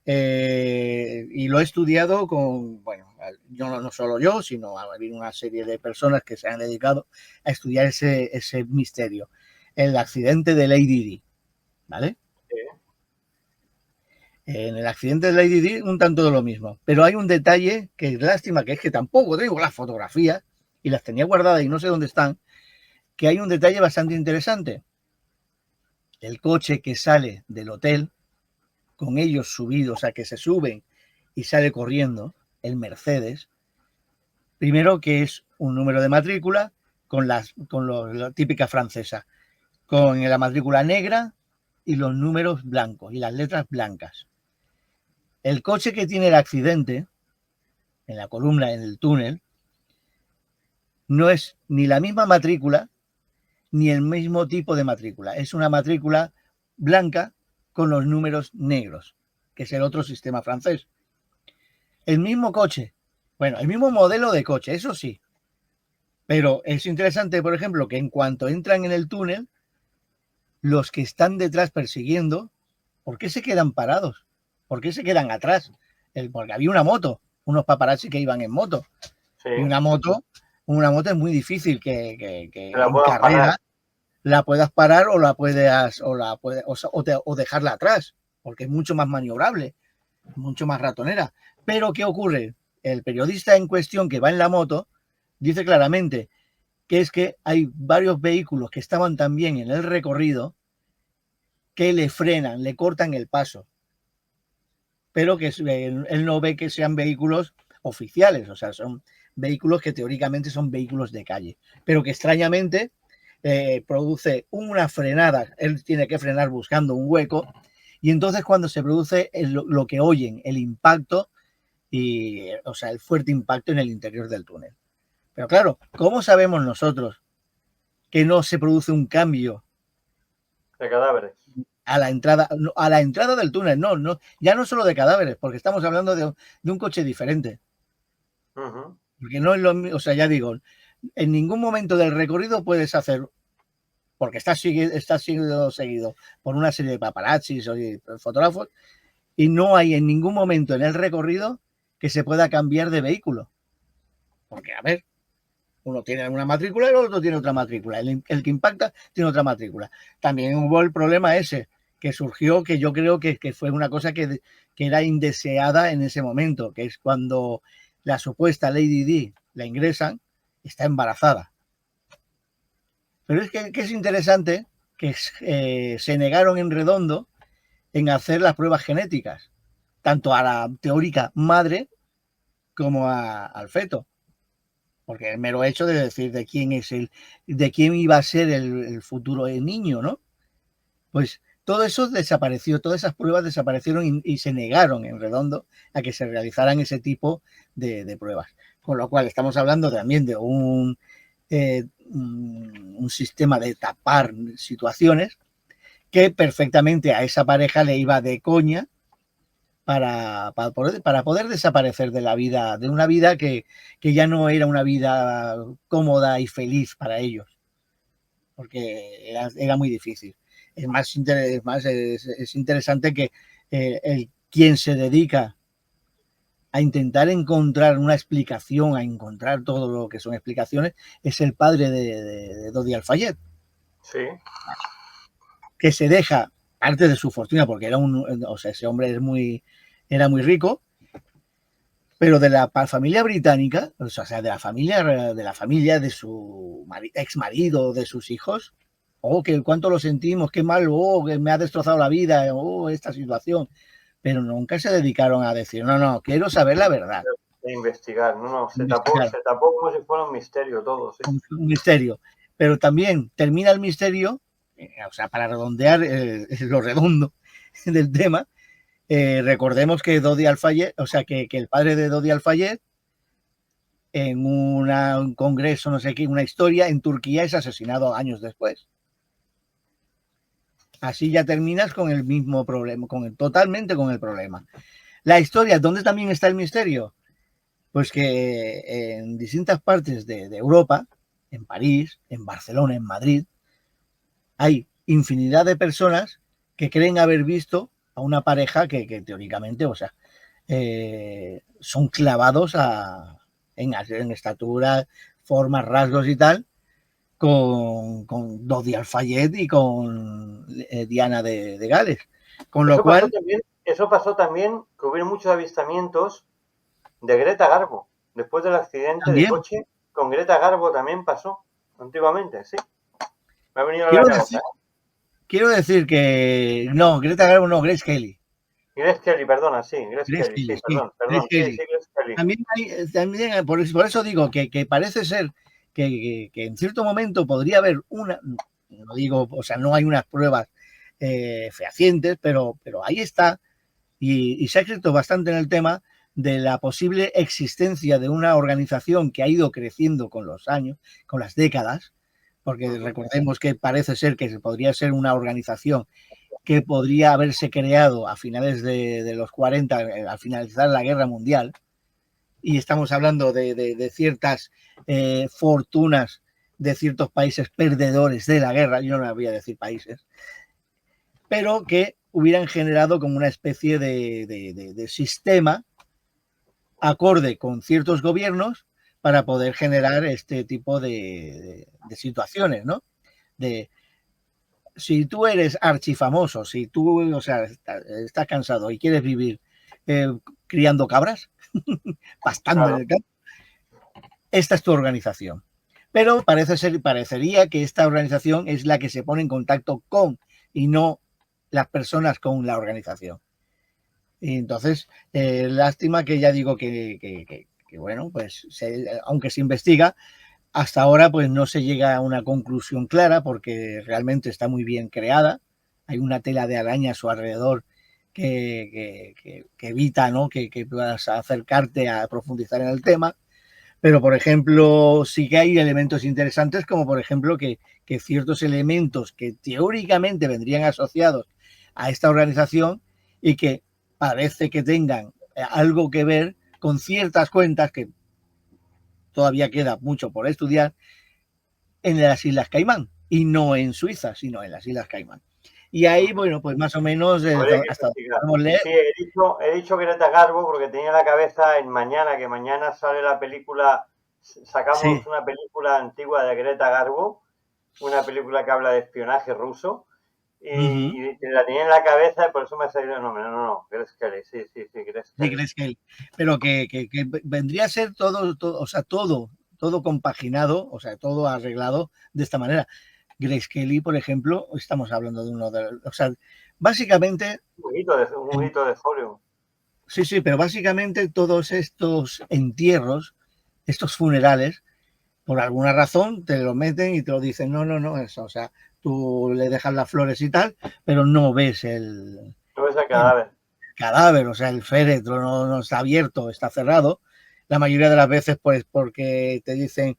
[SPEAKER 3] y lo he estudiado con, bueno, yo no solo yo, sino ha habido una serie de personas que se han dedicado a estudiar ese misterio. El accidente de Lady Di, ¿vale? Sí. En el accidente de Lady Di, un tanto de lo mismo. Pero hay un detalle que es lástima, que es que tampoco tengo las fotografías y las tenía guardadas y no sé dónde están, que hay un detalle bastante interesante. El coche que sale del hotel con ellos subidos, o sea, que se suben y sale corriendo, el Mercedes, primero que es un número de matrícula con la típica francesa, con la matrícula negra y los números blancos y las letras blancas. El coche que tiene el accidente, en la columna, en el túnel, no es ni la misma matrícula ni el mismo tipo de matrícula. Es una matrícula blanca con los números negros, que es el otro sistema francés. El mismo coche, bueno, el mismo modelo de coche, eso sí. Pero es interesante, por ejemplo, que en cuanto entran en el túnel, los que están detrás persiguiendo, ¿por qué se quedan parados? ¿Por qué se quedan atrás? Porque había una moto, unos paparazzi que iban en moto.
[SPEAKER 2] Sí.
[SPEAKER 3] Y una moto es muy difícil que
[SPEAKER 2] la
[SPEAKER 3] en
[SPEAKER 2] puedan
[SPEAKER 3] carrera
[SPEAKER 2] parar.
[SPEAKER 3] La puedas parar o dejarla atrás, porque es mucho más maniobrable, mucho más ratonera. Pero ¿qué ocurre? El periodista en cuestión que va en la moto dice claramente que es que hay varios vehículos que estaban también en el recorrido que le frenan, le cortan el paso, pero que él no ve que sean vehículos oficiales, o sea, son vehículos que teóricamente son vehículos de calle, pero que extrañamente produce una frenada, él tiene que frenar buscando un hueco, y entonces cuando se produce lo que oyen, el impacto, o sea, el fuerte impacto en el interior del túnel. Pero claro, ¿cómo sabemos nosotros que no se produce un cambio
[SPEAKER 2] De cadáveres.
[SPEAKER 3] a la entrada del túnel? No, ya no solo de cadáveres, porque estamos hablando de un coche diferente.
[SPEAKER 2] Uh-huh.
[SPEAKER 3] Porque no es lo mismo, o sea, ya digo, en ningún momento del recorrido puedes hacer, porque estás siendo seguido por una serie de paparazzis o de fotógrafos, y no hay en ningún momento en el recorrido que se pueda cambiar de vehículo. Porque, a ver, uno tiene una matrícula y el otro tiene otra matrícula. El que impacta tiene otra matrícula. También hubo el problema ese que surgió, que yo creo que fue una cosa que era indeseada en ese momento, que es cuando la supuesta Lady Di la ingresan, está embarazada. Pero es que es interesante que se negaron en redondo en hacer las pruebas genéticas, tanto a la teórica madre como al feto. Porque el mero hecho de decir de quién iba a ser el futuro niño, ¿no? Pues todo eso desapareció, todas esas pruebas desaparecieron y se negaron en redondo a que se realizaran ese tipo de pruebas. Con lo cual estamos hablando también de un sistema de tapar situaciones que perfectamente a esa pareja le iba de coña para poder desaparecer de la vida, de una vida que ya no era una vida cómoda y feliz para ellos, porque era muy difícil. Es interesante que quien se dedica a intentar encontrar una explicación, a encontrar todo lo que son explicaciones, es el padre de Dodi Al-Fayed.
[SPEAKER 2] Sí.
[SPEAKER 3] Que se deja parte de su fortuna, porque ese hombre era muy rico, pero de la familia británica, o sea, de la familia de su ex marido, de sus hijos, que cuánto lo sentimos, qué mal, que me ha destrozado la vida, esta situación. Pero nunca se dedicaron a decir, no, quiero saber la verdad.
[SPEAKER 2] De investigar, se tapó como si fuera un misterio todo. ¿Sí?
[SPEAKER 3] Un misterio. Pero también termina el misterio, o sea, para redondear lo redondo del tema, recordemos que Dodi Al-Fayed, o sea, que el padre de Dodi Al-Fayed, en un congreso, no sé qué, una historia, en Turquía es asesinado años después. Así ya terminas con el mismo problema, totalmente con el problema. La historia, ¿dónde también está el misterio? Pues que en distintas partes de Europa, en París, en Barcelona, en Madrid, hay infinidad de personas que creen haber visto a una pareja que teóricamente, o sea, son clavados en estatura, formas, rasgos y tal, con Dodi Al-Fayed y con Diana de Gales. Con lo cual...
[SPEAKER 2] Eso pasó también, que hubo muchos avistamientos de Greta Garbo. Después del accidente de coche, con Greta Garbo también pasó, antiguamente, sí. Me ha venido a la cabeza.
[SPEAKER 3] Quiero decir que... No, Greta Garbo no, Grace Kelly.
[SPEAKER 2] Grace Kelly, perdona, sí, Grace
[SPEAKER 3] Grace
[SPEAKER 2] Kelly, sí,
[SPEAKER 3] Kelly, sí,
[SPEAKER 2] perdón,
[SPEAKER 3] Grace
[SPEAKER 2] sí,
[SPEAKER 3] Kelly.
[SPEAKER 2] Grace Kelly.
[SPEAKER 3] También por eso digo que parece ser que en cierto momento podría haber no digo, o sea, no hay unas pruebas fehacientes, pero ahí está, y se ha escrito bastante en el tema de la posible existencia de una organización que ha ido creciendo con los años, con las décadas, porque recordemos que parece ser que podría ser una organización que podría haberse creado a finales de los 40, al finalizar la Guerra Mundial, y estamos hablando de ciertas fortunas de ciertos países perdedores de la guerra, yo no voy a decir países, pero que hubieran generado como una especie de sistema acorde con ciertos gobiernos para poder generar este tipo de situaciones, ¿no? Si tú eres archifamoso, si tú, o sea, estás cansado y quieres vivir criando cabras, pastando en el campo, esta es tu organización. Pero parecería que esta organización es la que se pone en contacto con y no las personas con la organización. Y entonces, lástima que ya digo que bueno, pues aunque se investiga, hasta ahora pues no se llega a una conclusión clara porque realmente está muy bien creada. Hay una tela de araña a su alrededor que evita, ¿no?, que puedas acercarte a profundizar en el tema. Pero, por ejemplo, sí que hay elementos interesantes, como por ejemplo que ciertos elementos que teóricamente vendrían asociados a esta organización y que parece que tengan algo que ver con ciertas cuentas que todavía queda mucho por estudiar en las Islas Caimán, y no en Suiza, sino en las Islas Caimán. Y ahí, bueno, pues más o menos hasta podemos leer.
[SPEAKER 2] Sí, he dicho Greta Garbo porque tenía la cabeza en mañana, que mañana sale la película, sacamos una película antigua de Greta Garbo, una película que habla de espionaje ruso, y la tenía en la cabeza y por eso me ha salido el nombre. No, Grace Kelly, sí, Grace Kelly.
[SPEAKER 3] Sí, Grace Kelly. Pero que vendría a ser todo, o sea, todo compaginado, o sea, todo arreglado de esta manera. Grace Kelly, por ejemplo, estamos hablando de uno de los, o sea, básicamente...
[SPEAKER 2] Un hito de folio.
[SPEAKER 3] Sí, pero básicamente todos estos entierros, estos funerales, por alguna razón te lo meten y te lo dicen, no, eso, o sea, tú le dejas las flores y tal, pero no ves el
[SPEAKER 2] cadáver.
[SPEAKER 3] Cadáver, o sea, el féretro no está abierto, está cerrado. La mayoría de las veces, pues, porque te dicen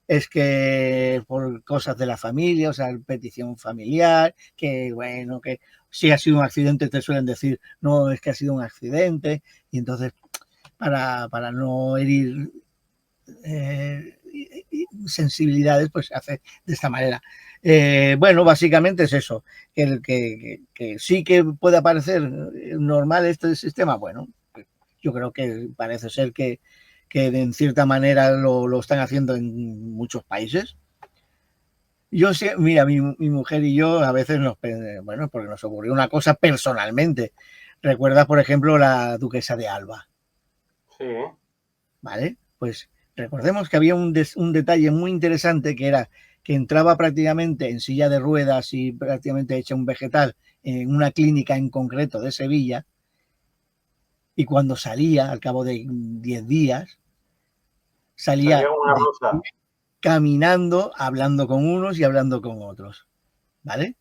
[SPEAKER 3] es que por cosas de la familia, o sea, petición familiar, que bueno, que si ha sido un accidente te suelen decir, no, es que ha sido un accidente, y entonces para no herir sensibilidades, pues se hace de esta manera. Bueno, básicamente es eso, que sí que puede parecer normal este sistema. Bueno, yo creo que parece ser que en cierta manera lo están haciendo en muchos países. Yo sé, mira, mi mujer y yo a veces bueno, porque nos ocurrió una cosa personalmente. ¿Recuerdas, por ejemplo, la duquesa de Alba?
[SPEAKER 2] Sí.
[SPEAKER 3] ¿Vale? Pues recordemos que había un detalle muy interesante, que era que entraba prácticamente en silla de ruedas y prácticamente hecha un vegetal en una clínica en concreto de Sevilla, y cuando salía, al cabo de 10 días, salía caminando, hablando con unos y hablando con otros, ¿vale?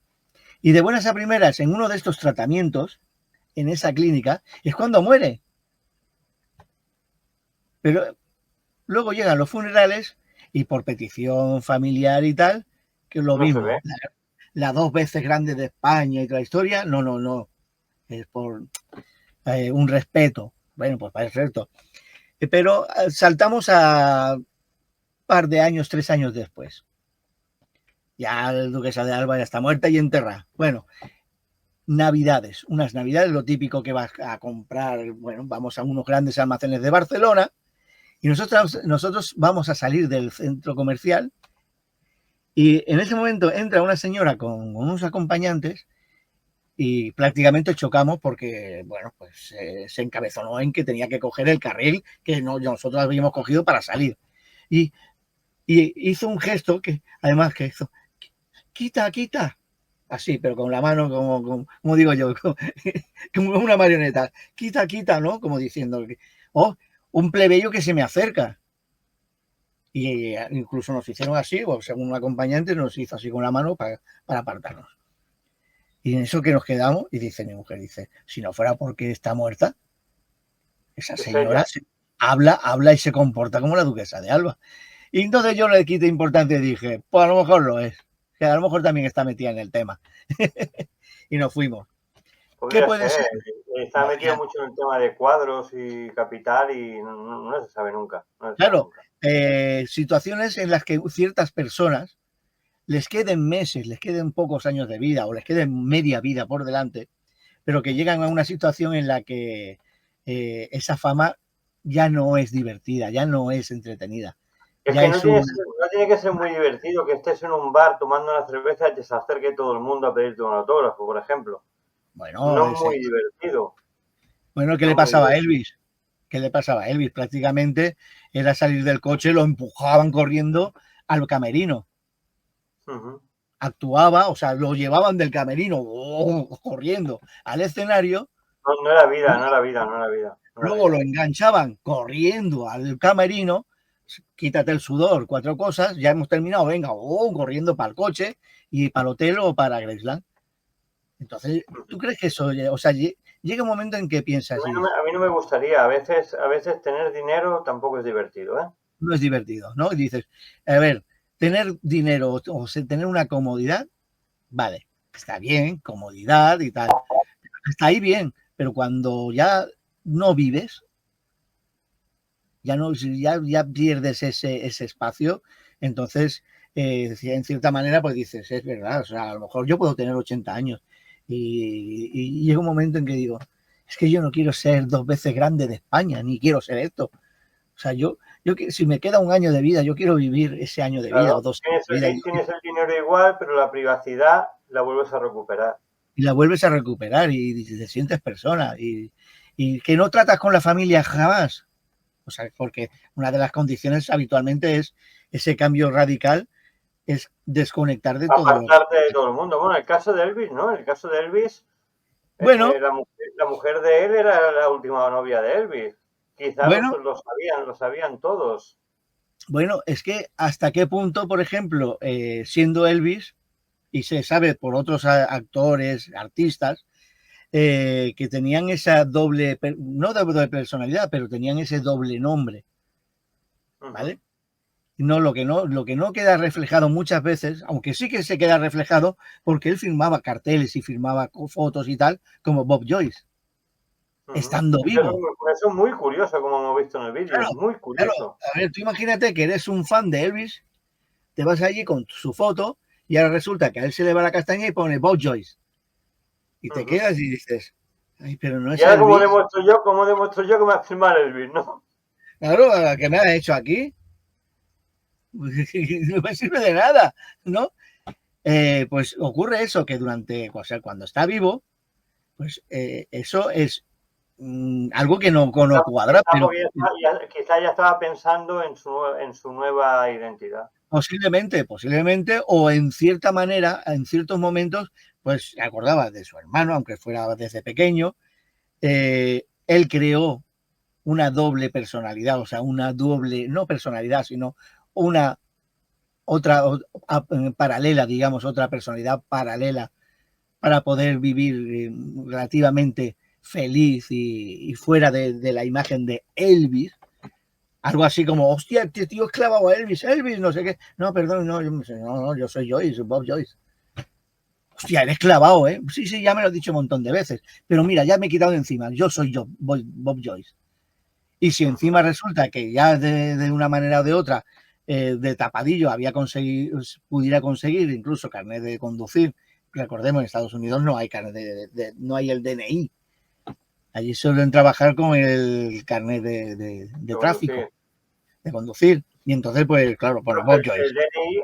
[SPEAKER 3] Y de buenas a primeras, en uno de estos tratamientos, en esa clínica, es cuando muere. Pero luego llegan los funerales y por petición familiar y tal, que es lo mismo. La 2 veces grande de España y toda la historia, no. Es por un respeto. Bueno, pues perfecto. Pero saltamos a un par de años, 3 años después. Ya la duquesa de Alba ya está muerta y enterrada. Bueno, unas navidades, lo típico que vas a comprar, bueno, vamos a unos grandes almacenes de Barcelona, y nosotros vamos a salir del centro comercial, y en ese momento entra una señora con unos acompañantes y prácticamente chocamos porque, bueno, pues se encabezonó en que tenía que coger el carril que nosotros habíamos cogido para salir. Y hizo un gesto que, además, que hizo, quita, así, pero con la mano, como digo yo, como una marioneta. Quita, quita, ¿no? Como diciendo, oh, un plebeyo que se me acerca. Y incluso nos hicieron así, o según un acompañante nos hizo así con la mano para apartarnos. Y en eso que nos quedamos, y dice mi mujer, dice, si no fuera porque está muerta, esa señora habla y se comporta como la duquesa de Alba. Y entonces yo le quité importancia y dije, pues a lo mejor lo es, que a lo mejor también está metida en el tema. Y nos fuimos.
[SPEAKER 2] Podría
[SPEAKER 3] ¿Qué puede ser?
[SPEAKER 2] Está metido mucho en el tema de cuadros y capital y no se sabe nunca. No se sabe
[SPEAKER 3] Claro,
[SPEAKER 2] nunca.
[SPEAKER 3] situaciones en las que ciertas personas les queden meses, les queden pocos años de vida o les queden media vida por delante, pero que llegan a una situación en la que esa fama ya no es divertida, ya no es entretenida.
[SPEAKER 2] Es
[SPEAKER 3] ya
[SPEAKER 2] que
[SPEAKER 3] es
[SPEAKER 2] no tiene que ser muy divertido que estés en un bar tomando una cerveza y te se acerque todo el mundo a pedirte un autógrafo, por ejemplo.
[SPEAKER 3] Bueno,
[SPEAKER 2] No muy divertido.
[SPEAKER 3] Bueno, ¿qué le pasaba a Elvis? ¿Qué le pasaba a Elvis? Prácticamente era salir del coche, lo empujaban corriendo al camerino. Actuaba, o sea, lo llevaban del camerino corriendo al escenario.
[SPEAKER 2] No era vida, no era vida, no era vida.
[SPEAKER 3] Luego lo enganchaban corriendo al camerino, quítate el sudor, 4 cosas, ya hemos terminado, venga, corriendo para el coche y para el hotel o para Graceland. Entonces, ¿tú crees que eso, o sea, llega un momento en que piensas...
[SPEAKER 2] A mí no me gustaría, a veces tener dinero tampoco es divertido, ¿eh?
[SPEAKER 3] No es divertido, ¿no? Y dices, a ver, tener dinero o tener una comodidad, vale, está bien, comodidad y tal, está ahí bien, pero cuando ya no vives, ya pierdes ese espacio, entonces, en cierta manera, pues dices, es verdad, o sea, a lo mejor yo puedo tener 80 años y llega un momento en que digo, es que yo no quiero ser 2 veces grande de España, ni quiero ser esto. O sea, yo si me queda un año de vida, yo quiero vivir ese año de vida o 2 años de vida.
[SPEAKER 2] Tienes el dinero igual, pero la privacidad la vuelves a recuperar.
[SPEAKER 3] Y la vuelves a recuperar y te sientes persona y que no tratas con la familia jamás. O sea, porque una de las condiciones habitualmente es ese cambio radical, es desconectar de todo.
[SPEAKER 2] Apartarte de todo el mundo. Bueno, el caso de Elvis, ¿no? El caso de Elvis,
[SPEAKER 3] bueno,
[SPEAKER 2] la mujer de él era la última novia de Elvis. Quizás
[SPEAKER 3] bueno,
[SPEAKER 2] lo sabían todos.
[SPEAKER 3] Bueno, es que hasta qué punto, por ejemplo, siendo Elvis, y se sabe por otros actores, artistas, que tenían esa doble, no doble personalidad, pero tenían ese doble nombre, ¿vale? No, lo que no queda reflejado muchas veces, aunque sí que se queda reflejado, porque él firmaba carteles y firmaba fotos y tal, como Bob Joyce, estando vivo.
[SPEAKER 2] Eso es muy curioso, como hemos visto en el vídeo,
[SPEAKER 3] claro,
[SPEAKER 2] es muy curioso.
[SPEAKER 3] Claro. A ver, tú imagínate que eres un fan de Elvis, te vas allí con su foto y ahora resulta que a él se le va la castaña y pone Bob Joyce. Y te quedas y dices, ay, pero no es.
[SPEAKER 2] Y ahora, ¿cómo demuestro yo que me ha firmado Elvis, no?
[SPEAKER 3] Claro, ¿qué me has hecho aquí? No me sirve de nada, ¿no? Pues ocurre eso, que o sea, cuando está vivo, pues eso es algo que no cuadra. Pero
[SPEAKER 2] quizá ya estaba pensando en su nueva identidad.
[SPEAKER 3] Posiblemente, o en cierta manera, en ciertos momentos, pues se acordaba de su hermano, aunque fuera desde pequeño. Él creó una doble personalidad, o sea, una doble, no personalidad, sino una otra paralela, digamos, otra personalidad paralela para poder vivir relativamente feliz y fuera de la imagen de Elvis. Algo así como, hostia, este tío es clavado a Elvis, no sé qué. No, perdón, no, yo soy Joyce, Bob Joyce. Hostia, eres clavado, ¿eh? Sí, ya me lo he dicho un montón de veces. Pero mira, ya me he quitado de encima. Yo soy Bob Joyce. Y si encima resulta que ya de una manera o de otra, de tapadillo, pudiera conseguir incluso carnet de conducir. Recordemos, en Estados Unidos no hay carnet no hay el DNI. Allí suelen trabajar con el carnet de tráfico, de conducir. Y entonces, pues claro, por Bob Joyce.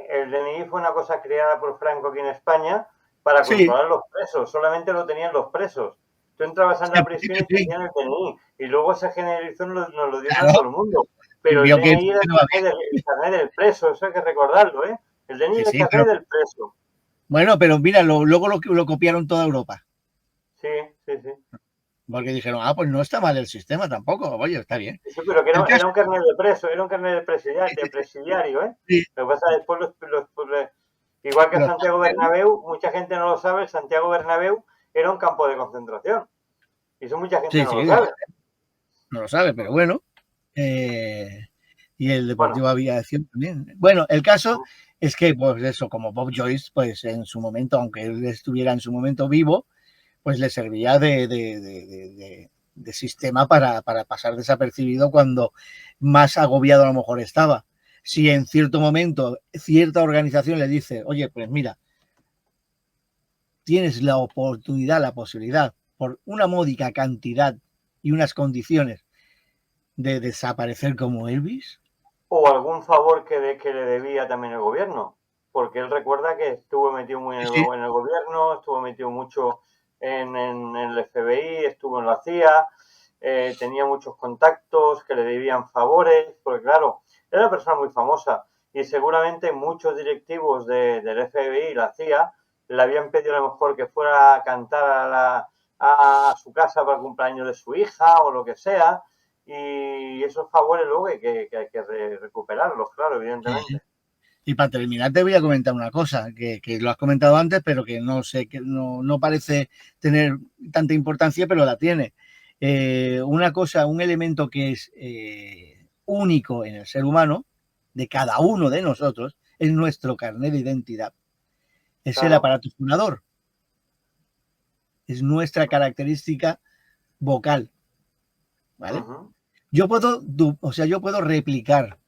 [SPEAKER 2] El DNI fue una cosa creada por Franco aquí en España para controlar los presos. Solamente lo tenían los presos. Tú entrabas en la prisión y tenían el DNI. Y luego esa generación nos lo dieron a todo el mundo. Pero el DNI era el carnet del preso. Eso hay que recordarlo, ¿eh? El DNI es el carnet del preso.
[SPEAKER 3] Bueno, pero mira, luego lo copiaron toda Europa.
[SPEAKER 2] Sí, sí, sí.
[SPEAKER 3] Porque dijeron, pues no está mal el sistema tampoco. Oye, está bien.
[SPEAKER 2] Sí, pero que
[SPEAKER 3] El caso,
[SPEAKER 2] era un carnet de preso, era un carnet de presidiario, ¿eh?
[SPEAKER 3] sí,
[SPEAKER 2] Lo que pasa es que después igual que
[SPEAKER 3] los
[SPEAKER 2] Santiago Bernabéu, mucha gente no lo sabe, Santiago Bernabéu era un campo de concentración. Y eso mucha gente
[SPEAKER 3] sí,
[SPEAKER 2] no
[SPEAKER 3] sí,
[SPEAKER 2] lo sabe.
[SPEAKER 3] no lo sabe, pero bueno. Y el Deportivo
[SPEAKER 2] Bueno,
[SPEAKER 3] Aviación también. Bueno, el caso es que, pues eso, como Bob Joyce, pues en su momento, aunque él estuviera en su momento vivo, pues le servía de sistema para pasar desapercibido cuando más agobiado a lo mejor estaba. Si en cierto momento cierta organización le dice, oye, pues mira, tienes la oportunidad, la posibilidad, por una módica cantidad y unas condiciones, de desaparecer como Elvis.
[SPEAKER 2] o algún favor que le debía también el gobierno, porque él recuerda que estuvo metido muy en
[SPEAKER 3] Sí,
[SPEAKER 2] el gobierno, estuvo metido mucho en el FBI, estuvo en la CIA, tenía muchos contactos que le debían favores, porque claro, era una persona muy famosa y seguramente muchos directivos del FBI y la CIA le habían pedido a lo mejor que fuera a cantar a su casa para el cumpleaños de su hija o lo que sea, y esos favores luego hay que recuperarlos, claro, evidentemente.
[SPEAKER 3] Y para terminar te voy a comentar una cosa, que lo has comentado antes, pero que no sé, que no parece tener tanta importancia, pero la tiene. Una cosa, un elemento que es único en el ser humano, de cada uno de nosotros, es nuestro carnet de identidad. Es el
[SPEAKER 2] Claro.
[SPEAKER 3] aparato fonador. Es nuestra característica vocal. ¿Vale? Yo puedo replicar,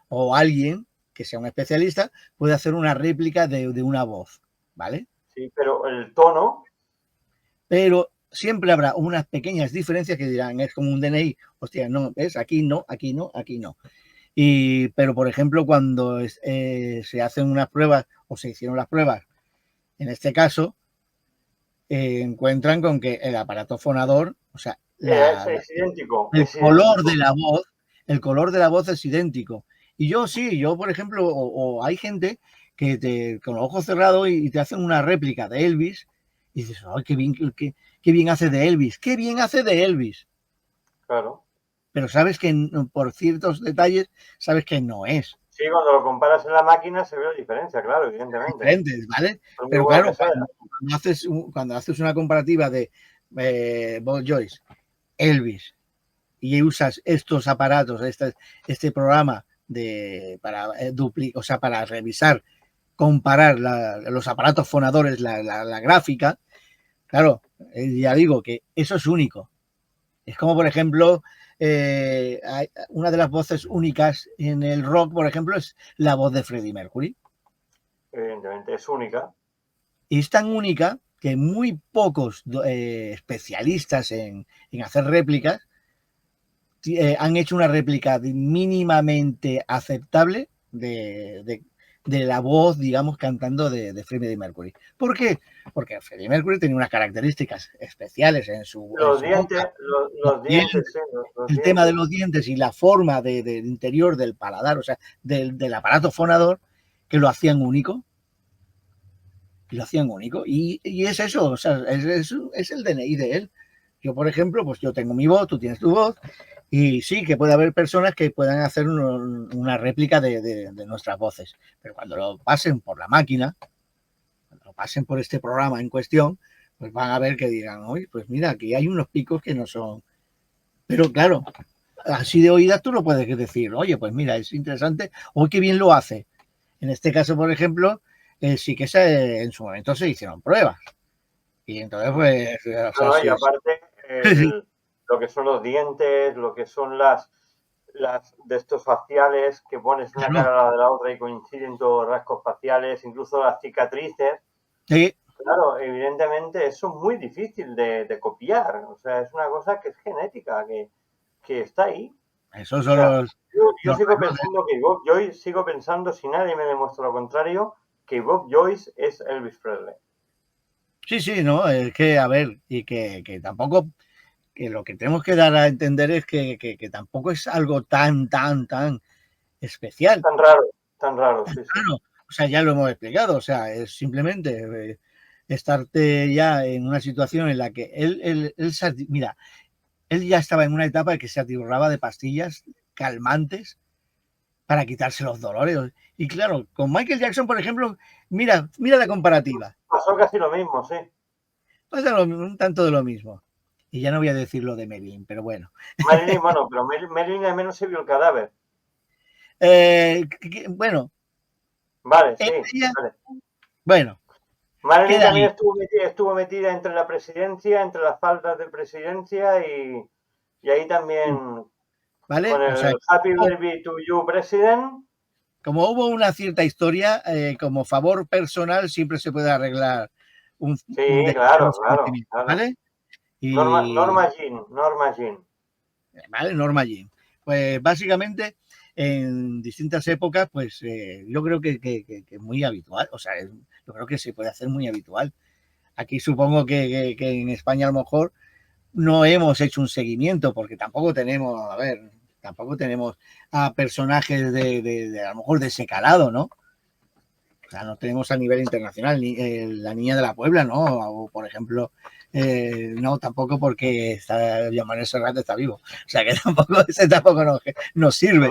[SPEAKER 3] o alguien que sea un especialista puede hacer una réplica de una voz, ¿vale?
[SPEAKER 2] Sí, pero el tono.
[SPEAKER 3] Pero siempre habrá unas pequeñas diferencias que dirán, es como un DNI, hostia, no, es aquí no, aquí no, aquí no. Pero, por ejemplo, cuando se hacen unas pruebas, o se hicieron las pruebas, en este caso, encuentran con que el aparato fonador, o sea,
[SPEAKER 2] Es idéntico.
[SPEAKER 3] el color de la voz, el color de la voz es idéntico. Y yo por ejemplo, o hay gente que con los ojos cerrados y te hacen una réplica de Elvis y dices, ¡ay, qué bien hace de Elvis! ¡Qué bien hace de Elvis!
[SPEAKER 2] Claro.
[SPEAKER 3] Pero sabes que por ciertos detalles, sabes que no es.
[SPEAKER 2] Sí, cuando lo comparas en la máquina se ve la diferencia, claro, evidentemente.
[SPEAKER 3] Diferentes, ¿vale? Pero claro, cuando haces una comparativa de Bob Joyce, Elvis, y usas estos aparatos, este programa para revisar, comparar los aparatos fonadores, la gráfica, claro, ya digo que eso es único. Es como, por ejemplo, una de las voces únicas en el rock, por ejemplo, es la voz de Freddie Mercury.
[SPEAKER 2] Evidentemente, es única.
[SPEAKER 3] Y es tan única que muy pocos especialistas en hacer réplicas han hecho una réplica mínimamente aceptable de la voz, digamos, cantando de Freddie Mercury. ¿Por qué? Porque Freddie Mercury tenía unas características especiales en su
[SPEAKER 2] dientes,
[SPEAKER 3] boca.
[SPEAKER 2] los dientes, sí, los
[SPEAKER 3] el
[SPEAKER 2] dientes.
[SPEAKER 3] tema de los dientes y la forma del interior del paladar, o sea, del aparato fonador, que lo hacían único. Y es eso, o sea, es el DNI de él. Yo, por ejemplo, pues yo tengo mi voz, tú tienes tu voz, y sí que puede haber personas que puedan hacer una réplica de nuestras voces, pero cuando lo pasen por la máquina, cuando lo pasen por este programa en cuestión, pues van a ver que digan, oye, pues mira, aquí hay unos picos que no son. Pero claro, así de oídas tú lo puedes decir, oye, pues mira, es interesante, o qué bien lo hace. En este caso, por ejemplo, sí que en su momento se hicieron pruebas. Y entonces, pues.
[SPEAKER 2] No, y aparte, lo que son los dientes, lo que son las de estos faciales, que pones una cara a la de la otra y coinciden todos los rasgos faciales, incluso las cicatrices.
[SPEAKER 3] Sí.
[SPEAKER 2] Claro, evidentemente eso es muy difícil de copiar. O sea, es una cosa que es genética, que está ahí.
[SPEAKER 3] Esos son los.
[SPEAKER 2] Yo sigo pensando que Bob Joyce, sigo pensando, si nadie me demuestra lo contrario, que Bob Joyce es Elvis Presley.
[SPEAKER 3] Sí, no, es que, a ver, y que tampoco, que lo que tenemos que dar a entender es que tampoco es algo tan especial.
[SPEAKER 2] Tan raro, sí.
[SPEAKER 3] Claro, O sea, ya lo hemos explicado, o sea, es simplemente estarte ya en una situación en la que mira, él ya estaba en una etapa de que se atiborraba de pastillas calmantes para quitarse los dolores. Y claro, con Michael Jackson, por ejemplo, mira la comparativa.
[SPEAKER 2] Pasó casi lo mismo, sí.
[SPEAKER 3] Pasa un tanto de lo mismo. Y ya no voy a decir lo de Marilyn, pero bueno.
[SPEAKER 2] Marilyn, bueno, pero Marilyn al menos se vio el cadáver.
[SPEAKER 3] Bueno.
[SPEAKER 2] Vale, sí.
[SPEAKER 3] Ella,
[SPEAKER 2] vale.
[SPEAKER 3] Bueno.
[SPEAKER 2] Marilyn también estuvo metida entre la presidencia, entre las faltas de presidencia y ahí también,
[SPEAKER 3] ¿vale?
[SPEAKER 2] con el Happy Birthday to You President.
[SPEAKER 3] Como hubo una cierta historia, como favor personal siempre se puede arreglar
[SPEAKER 2] claro.
[SPEAKER 3] ¿vale? Y,
[SPEAKER 2] Norma Jean.
[SPEAKER 3] ¿vale? Norma Jean. Pues básicamente en distintas épocas, pues yo creo que es muy habitual, o sea, yo creo que se puede hacer muy habitual. Aquí supongo que en España a lo mejor no hemos hecho un seguimiento, porque tampoco tenemos a personajes de a lo mejor de ese calado, ¿no? O sea, no tenemos a nivel internacional la Niña de la Puebla, ¿no? O, por ejemplo, no, tampoco porque Llamané Serrat está vivo. O sea, que tampoco nos sirve.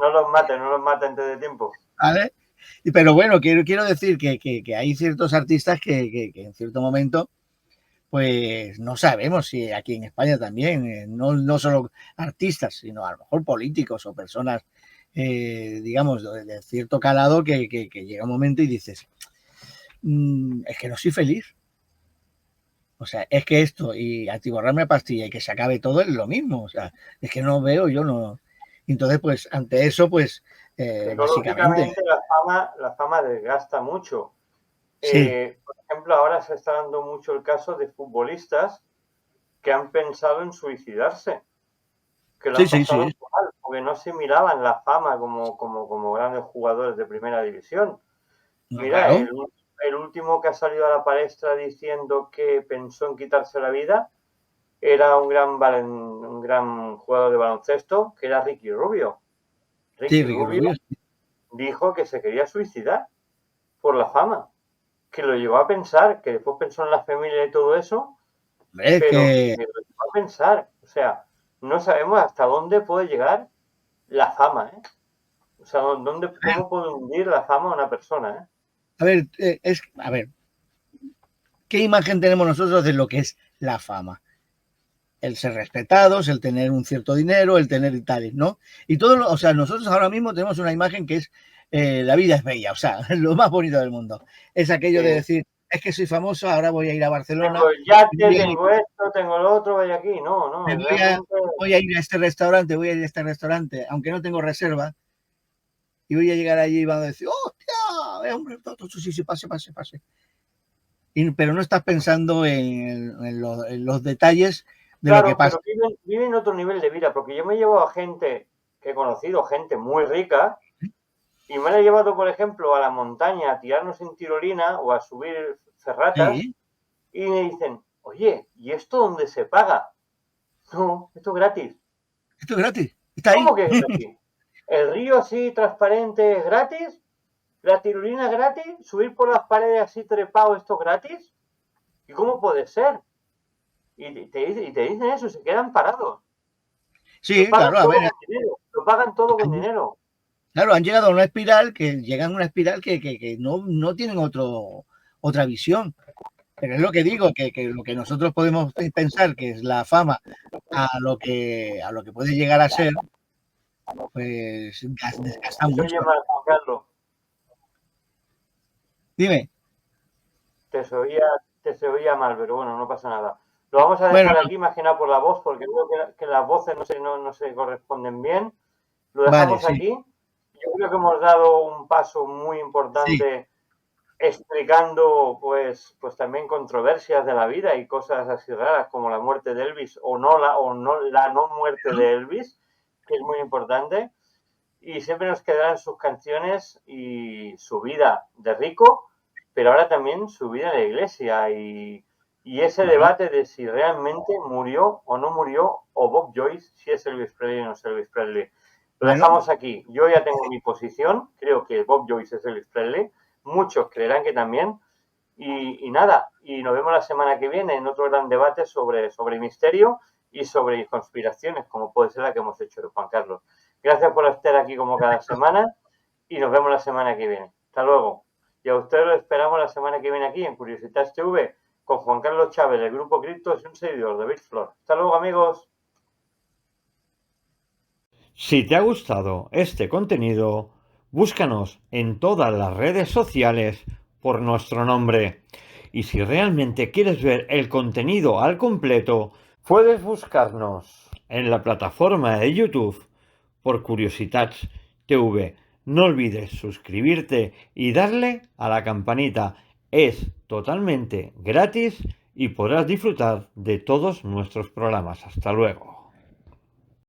[SPEAKER 2] No los maten antes de tiempo.
[SPEAKER 3] ¿Vale? Pero bueno, quiero decir que hay ciertos artistas que en cierto momento pues no sabemos si aquí en España también, no solo artistas, sino a lo mejor políticos o personas, digamos, de cierto calado que llega un momento y dices, es que no soy feliz. O sea, es que esto y atiborrarme a pastilla y que se acabe todo es lo mismo. O sea, es que no veo, yo no. Entonces, pues, ante eso, pues, básicamente.
[SPEAKER 2] La fama desgasta mucho.
[SPEAKER 3] Sí.
[SPEAKER 2] Por ejemplo, ahora se está dando mucho el caso de futbolistas que han pensado en suicidarse, que lo han pasado mal, porque no se miraban la fama como grandes jugadores de primera división. Mira,
[SPEAKER 3] Claro.
[SPEAKER 2] el último que ha salido a la palestra diciendo que pensó en quitarse la vida era un gran jugador de baloncesto, que era Ricky Rubio. Ricky Rubio dijo que se quería suicidar por la fama, que lo llevó a pensar, que después pensó en la familia y todo eso, pero que lo llevó a pensar. O sea, no sabemos hasta dónde puede llegar la fama, ¿eh? O sea, cómo puede hundir la fama a una persona, ¿eh?
[SPEAKER 3] A ver, ¿qué imagen tenemos nosotros de lo que es la fama? El ser respetados, el tener un cierto dinero, el tener tales, ¿no? Y todo, o sea, nosotros ahora mismo tenemos una imagen que es la vida es bella, o sea, lo más bonito del mundo. Es aquello de decir, es que soy famoso, ahora voy a ir a Barcelona.
[SPEAKER 2] Tengo el yate, tengo esto, tengo lo otro, voy aquí. No.
[SPEAKER 3] Voy a ir a este restaurante, aunque no tengo reserva, y voy a llegar allí y van a decir, ¡hostia! Hombre, sí, pase. Pero no estás pensando en los detalles de lo que pasa.
[SPEAKER 2] Pero viven otro nivel de vida, porque yo me llevo a gente que he conocido, gente muy rica, y me la he llevado, por ejemplo, a la montaña a tirarnos en tirolina o a subir ferratas, y me dicen, oye, ¿y esto dónde se paga? No, esto es gratis.
[SPEAKER 3] Esto es gratis, está ahí.
[SPEAKER 2] ¿Cómo que es gratis? ¿El río así transparente es gratis? ¿La tirolina es gratis? ¿Subir por las paredes así trepado esto es gratis? ¿Y cómo puede ser? Y te dicen eso, se quedan parados.
[SPEAKER 3] Sí, claro, a ver.
[SPEAKER 2] Lo pagan todo con dinero.
[SPEAKER 3] Claro, han llegado a una espiral que no tienen otra visión. Pero es lo que digo, que lo que nosotros podemos pensar que es la fama a lo que puede llegar a ser, pues desgasta mucho.
[SPEAKER 2] Oye, Marco Carlos.
[SPEAKER 3] Dime.
[SPEAKER 2] Te se oía mal, pero bueno, no pasa nada. Lo vamos a dejar aquí, más que nada por la voz, porque creo que las voces no se corresponden bien. Lo dejamos aquí. Yo creo que hemos dado un paso muy importante explicando pues también controversias de la vida y cosas así raras como la muerte de Elvis o la no muerte de Elvis, que es muy importante. Y siempre nos quedarán sus canciones y su vida de rico, pero ahora también su vida en la iglesia y ese debate de si realmente murió o no murió, o Bob Joyce, si es Elvis Presley o no es Elvis Presley. Lo dejamos aquí. Yo ya tengo mi posición. Creo que Bob Joyce es Elvis Presley. Muchos creerán que también. Y nada, y nos vemos la semana que viene en otro gran debate sobre misterio y sobre conspiraciones, como puede ser la que hemos hecho, Juan Carlos. Gracias por estar aquí como cada semana y nos vemos la semana que viene. Hasta luego. Y a ustedes lo esperamos la semana que viene aquí en Curiositats TV con Juan Carlos Chávez, del Grupo Cripto, y un seguidor de Bitflor. Hasta luego, amigos.
[SPEAKER 1] Si te ha gustado este contenido, búscanos en todas las redes sociales por nuestro nombre. Y si realmente quieres ver el contenido al completo, puedes buscarnos en la plataforma de YouTube por Curiositats TV. No olvides suscribirte y darle a la campanita. Es totalmente gratis y podrás disfrutar de todos nuestros programas. Hasta luego.